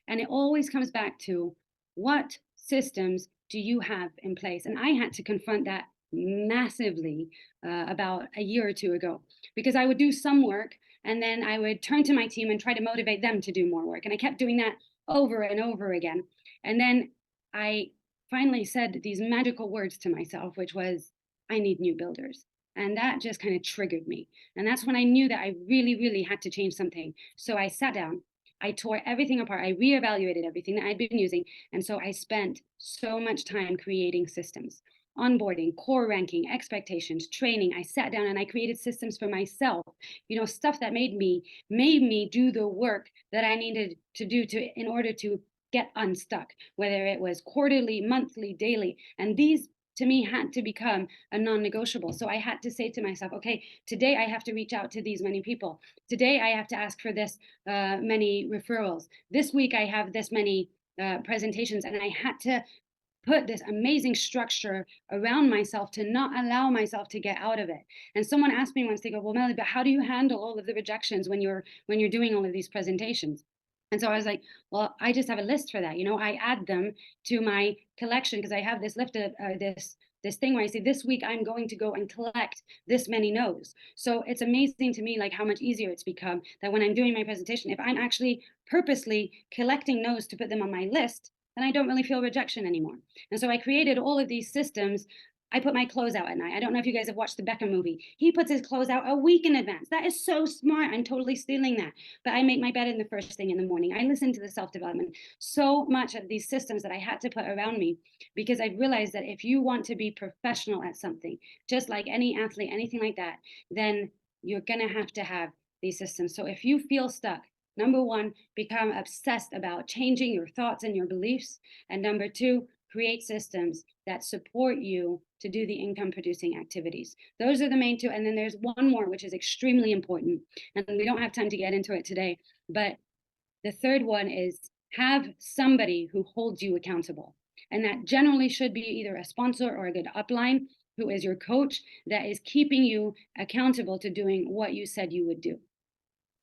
And it always comes back to, what systems do you have in place? And I had to confront that massively about a year or 2 ago, because I would do some work and then I would turn to my team and try to motivate them to do more work. And I kept doing that over and over again. And then I finally said these magical words to myself, which was, I need new builders. And that just kind of triggered me. And that's when I knew that I really, really had to change something. So I sat down, I tore everything apart. I reevaluated everything that I'd been using. And so I spent so much time creating systems, onboarding, core ranking, expectations, training. I sat down and I created systems for myself, stuff that made me do the work that I needed to do in order to get unstuck, whether it was quarterly, monthly, daily. And these, to me, had to become a non-negotiable. So I had to say to myself, okay, today I have to reach out to these many people. Today I have to ask for this many referrals. This week I have this many presentations. And I had to put this amazing structure around myself to not allow myself to get out of it. And someone asked me once, they go, well, Melody, but how do you handle all of the rejections when you're doing all of these presentations? And so I was like, well, I just have a list for that. I add them to my collection, because I have this list of this thing where I say, this week I'm going to go and collect this many no's. So it's amazing to me, how much easier it's become, that when I'm doing my presentation, if I'm actually purposely collecting no's to put them on my list, then I don't really feel rejection anymore. And so I created all of these systems. I put my clothes out at night. I don't know if you guys have watched the Beckham movie. He puts his clothes out a week in advance. That is so smart. I'm totally stealing that. But I make my bed in the first thing in the morning. I listen to the self-development. So much of these systems that I had to put around me, because I realized that if you want to be professional at something, just like any athlete, anything like that, then you're going to have these systems. So if you feel stuck, number one, become obsessed about changing your thoughts and your beliefs. And number two, create systems that support you to do the income producing activities. Those are the main two. And then there's one more, which is extremely important. And we don't have time to get into it today. But the third one is, have somebody who holds you accountable. And that generally should be either a sponsor or a good upline who is your coach, that is keeping you accountable to doing what you said you would do.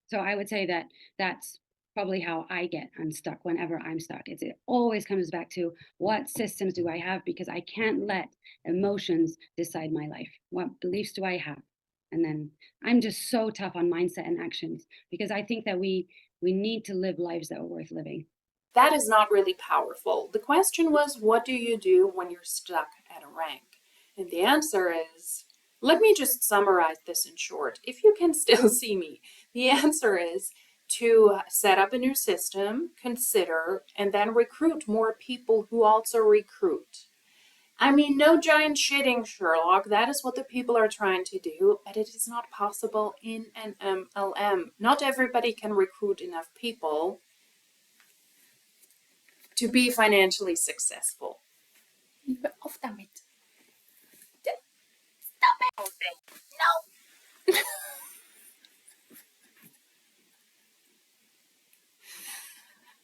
So I would say that that's probably how I get unstuck whenever I'm stuck. It always comes back to, what systems do I have? Because I can't let emotions decide my life. What beliefs do I have? And then I'm just so tough on mindset and actions, because I think that we need to live lives that are worth living. That is not really powerful. The question was, what do you do when you're stuck at a rank? And the answer is, let me just summarize this in short, if you can still see me. The answer is to set up a new system, consider, and then recruit more people who also recruit. I mean, no giant shitting, Sherlock. That is what the people are trying to do, but it is not possible in an MLM. Not everybody can recruit enough people to be financially successful. Hör auf damit. Stop it. No.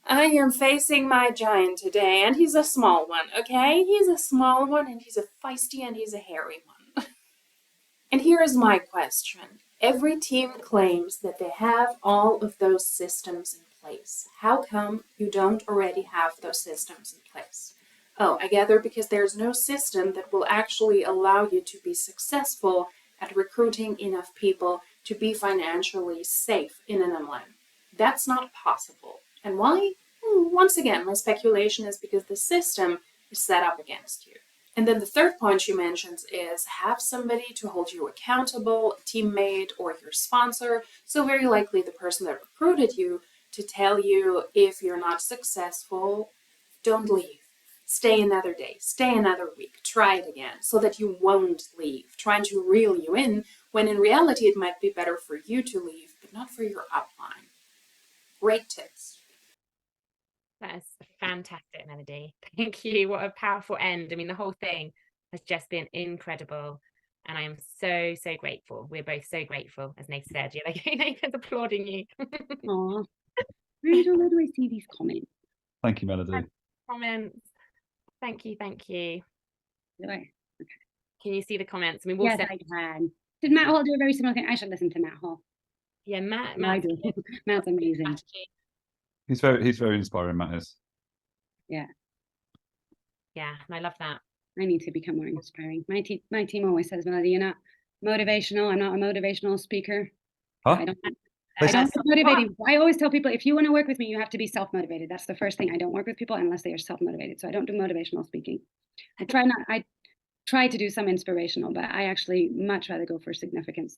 I am facing my giant today, and he's a small one, okay? He's a small one, and he's a feisty, and he's a hairy one. And here is my question. Every team claims that they have all of those systems in place. How come you don't already have those systems in place? Oh, I gather because there's no system that will actually allow you to be successful at recruiting enough people to be financially safe in an MLM. That's not possible. And why? Once again, my speculation is because the system is set up against you. And then the third point she mentions is have somebody to hold you accountable, a teammate or your sponsor. So very likely the person that recruited you to tell you if you're not successful, don't leave. Stay another day, stay another week, try it again so that you won't leave, trying to reel you in when in reality it might be better for you to leave, but not for your upline. Great tips. That is fantastic, Melody. Thank you. What a powerful end. I mean, the whole thing has just been incredible. And I am so, so grateful. We're both so grateful, as Nathan said. Yeah, like Nathan's applauding you. Aw. Where do I see these comments? Thank you, Melody. Comments. Thank you, thank you. Do I? Can you see the comments? I mean, we'll Yes, send... I can. Did Matt Hall do a very similar thing? I should listen to Matt Hall. Yeah, Matt. I do. Matt's amazing. He's very inspiring, Matt is. Yeah, and I love that. I need to become more inspiring. My team always says, Melody, you're not motivational. I'm not a motivational speaker. Huh? I don't motivating. I always tell people, if you want to work with me, you have to be self-motivated. That's the first thing. I don't work with people unless they are self-motivated. So I don't do motivational speaking. I try to do some inspirational, but I actually much rather go for significance.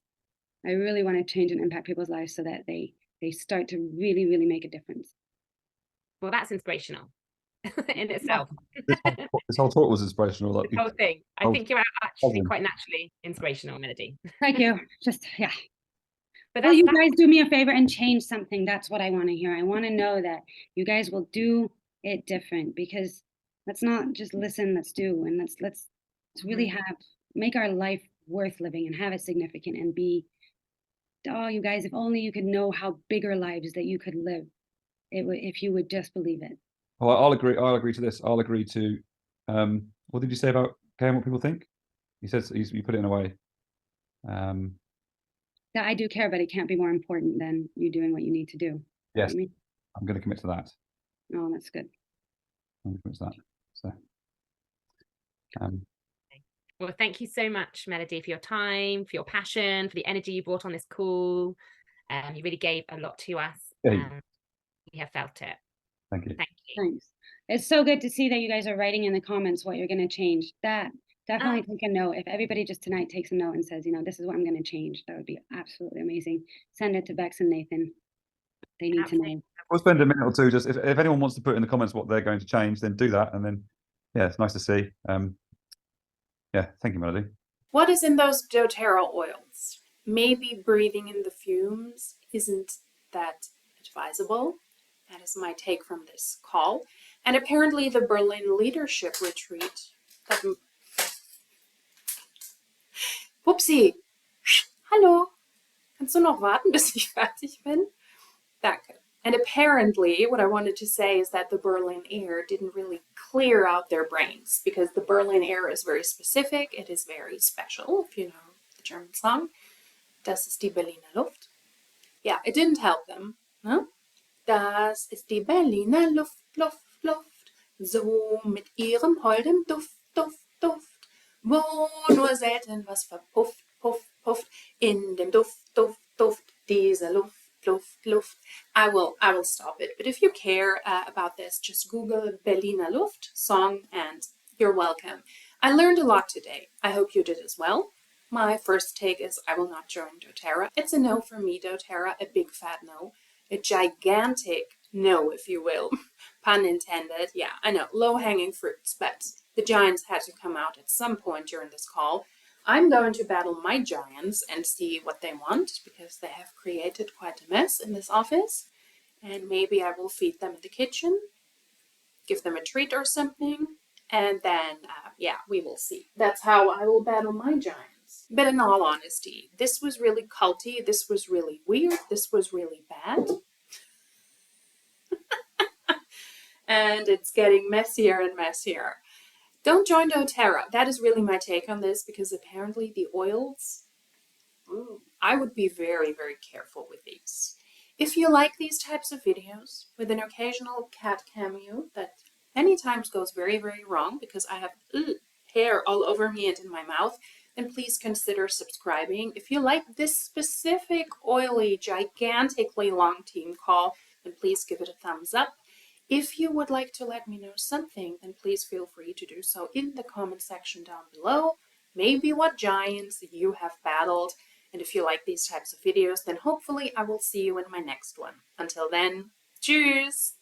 I really want to change and impact people's lives so that they start to really, really make a difference. Well, that's inspirational in itself. This whole talk was inspirational. Like, The whole thing. I think you're actually quite naturally inspirational, Melody. Thank you. Just, yeah. But Will you guys do me a favor and change something? That's what I want to hear. I want to know that you guys will do it different, because let's not just listen, let's do, and let's really make our life worth living and have it significant and be, oh, you guys, if only you could know how bigger lives that you could live, if you would just believe it. well, I'll agree to this. I'll agree to what did you say about caring what people think? He says you put it in a way. That I do care, but it can't be more important than you doing what you need to do. Yes, You know what I mean? I'm going to commit to that. Oh, that's good. I'm going to commit to that. So, well, thank you so much, Melody, for your time, for your passion, for the energy you brought on this call. You really gave a lot to us. Yeah. We have felt it. Thank you. Thank you. Thanks. It's so good to see that you guys are writing in the comments what you're going to change. That definitely take a note. If everybody just tonight takes a note and says, this is what I'm going to change, that would be absolutely amazing. Send it to Bex and Nathan. They need to know. We'll spend a minute or two. Just if anyone wants to put in the comments what they're going to change, then do that. And then, yeah, it's nice to see. Yeah, thank you, Melody. What is in those doTerra oils? Maybe breathing in the fumes isn't that advisable. That is my take from this call. And apparently the Berlin Leadership Retreat. Pupsi, hallo. Kannst du noch warten, bis ich fertig bin? Danke. And apparently what I wanted to say is that the Berlin air didn't really clear out their brains, because the Berlin air is very specific. It is very special, if you know the German song. Das ist die Berliner Luft. Yeah, it didn't help them. No? Das ist die Berliner Luft, Luft, Luft, so mit ihrem holden Duft, Duft, Duft, wo nur selten was verpufft, Puff, Puff, in dem Duft, Duft, Duft, dieser Luft, Luft, Luft. I will stop it. But if you care about this, just Google Berliner Luft song and you're welcome. I learned a lot today. I hope you did as well. My first take is I will not join doTerra. It's a no for me, doTerra, a big fat no. a gigantic no, if you will, pun intended. Yeah, I know, low-hanging fruits, but the giants had to come out at some point during this call. I'm going to battle my giants and see what they want, because they have created quite a mess in this office. And maybe I will feed them in the kitchen, give them a treat or something, and then, yeah, we will see. That's how I will battle my giants. But in all honesty, this was really culty, this was really weird, this was really bad. And it's getting messier and messier. Don't join doTerra. That is really my take on this, because apparently the oils, I would be very, very careful with these. If you like these types of videos with an occasional cat cameo that many times goes very, very wrong because I have hair all over me and in my mouth, then please consider subscribing. If you like this specific oily, gigantically long team call, then please give it a thumbs up. If you would like to let me know something, then please feel free to do so in the comment section down below. Maybe what giants you have battled. And if you like these types of videos, then hopefully I will see you in my next one. Until then, cheers!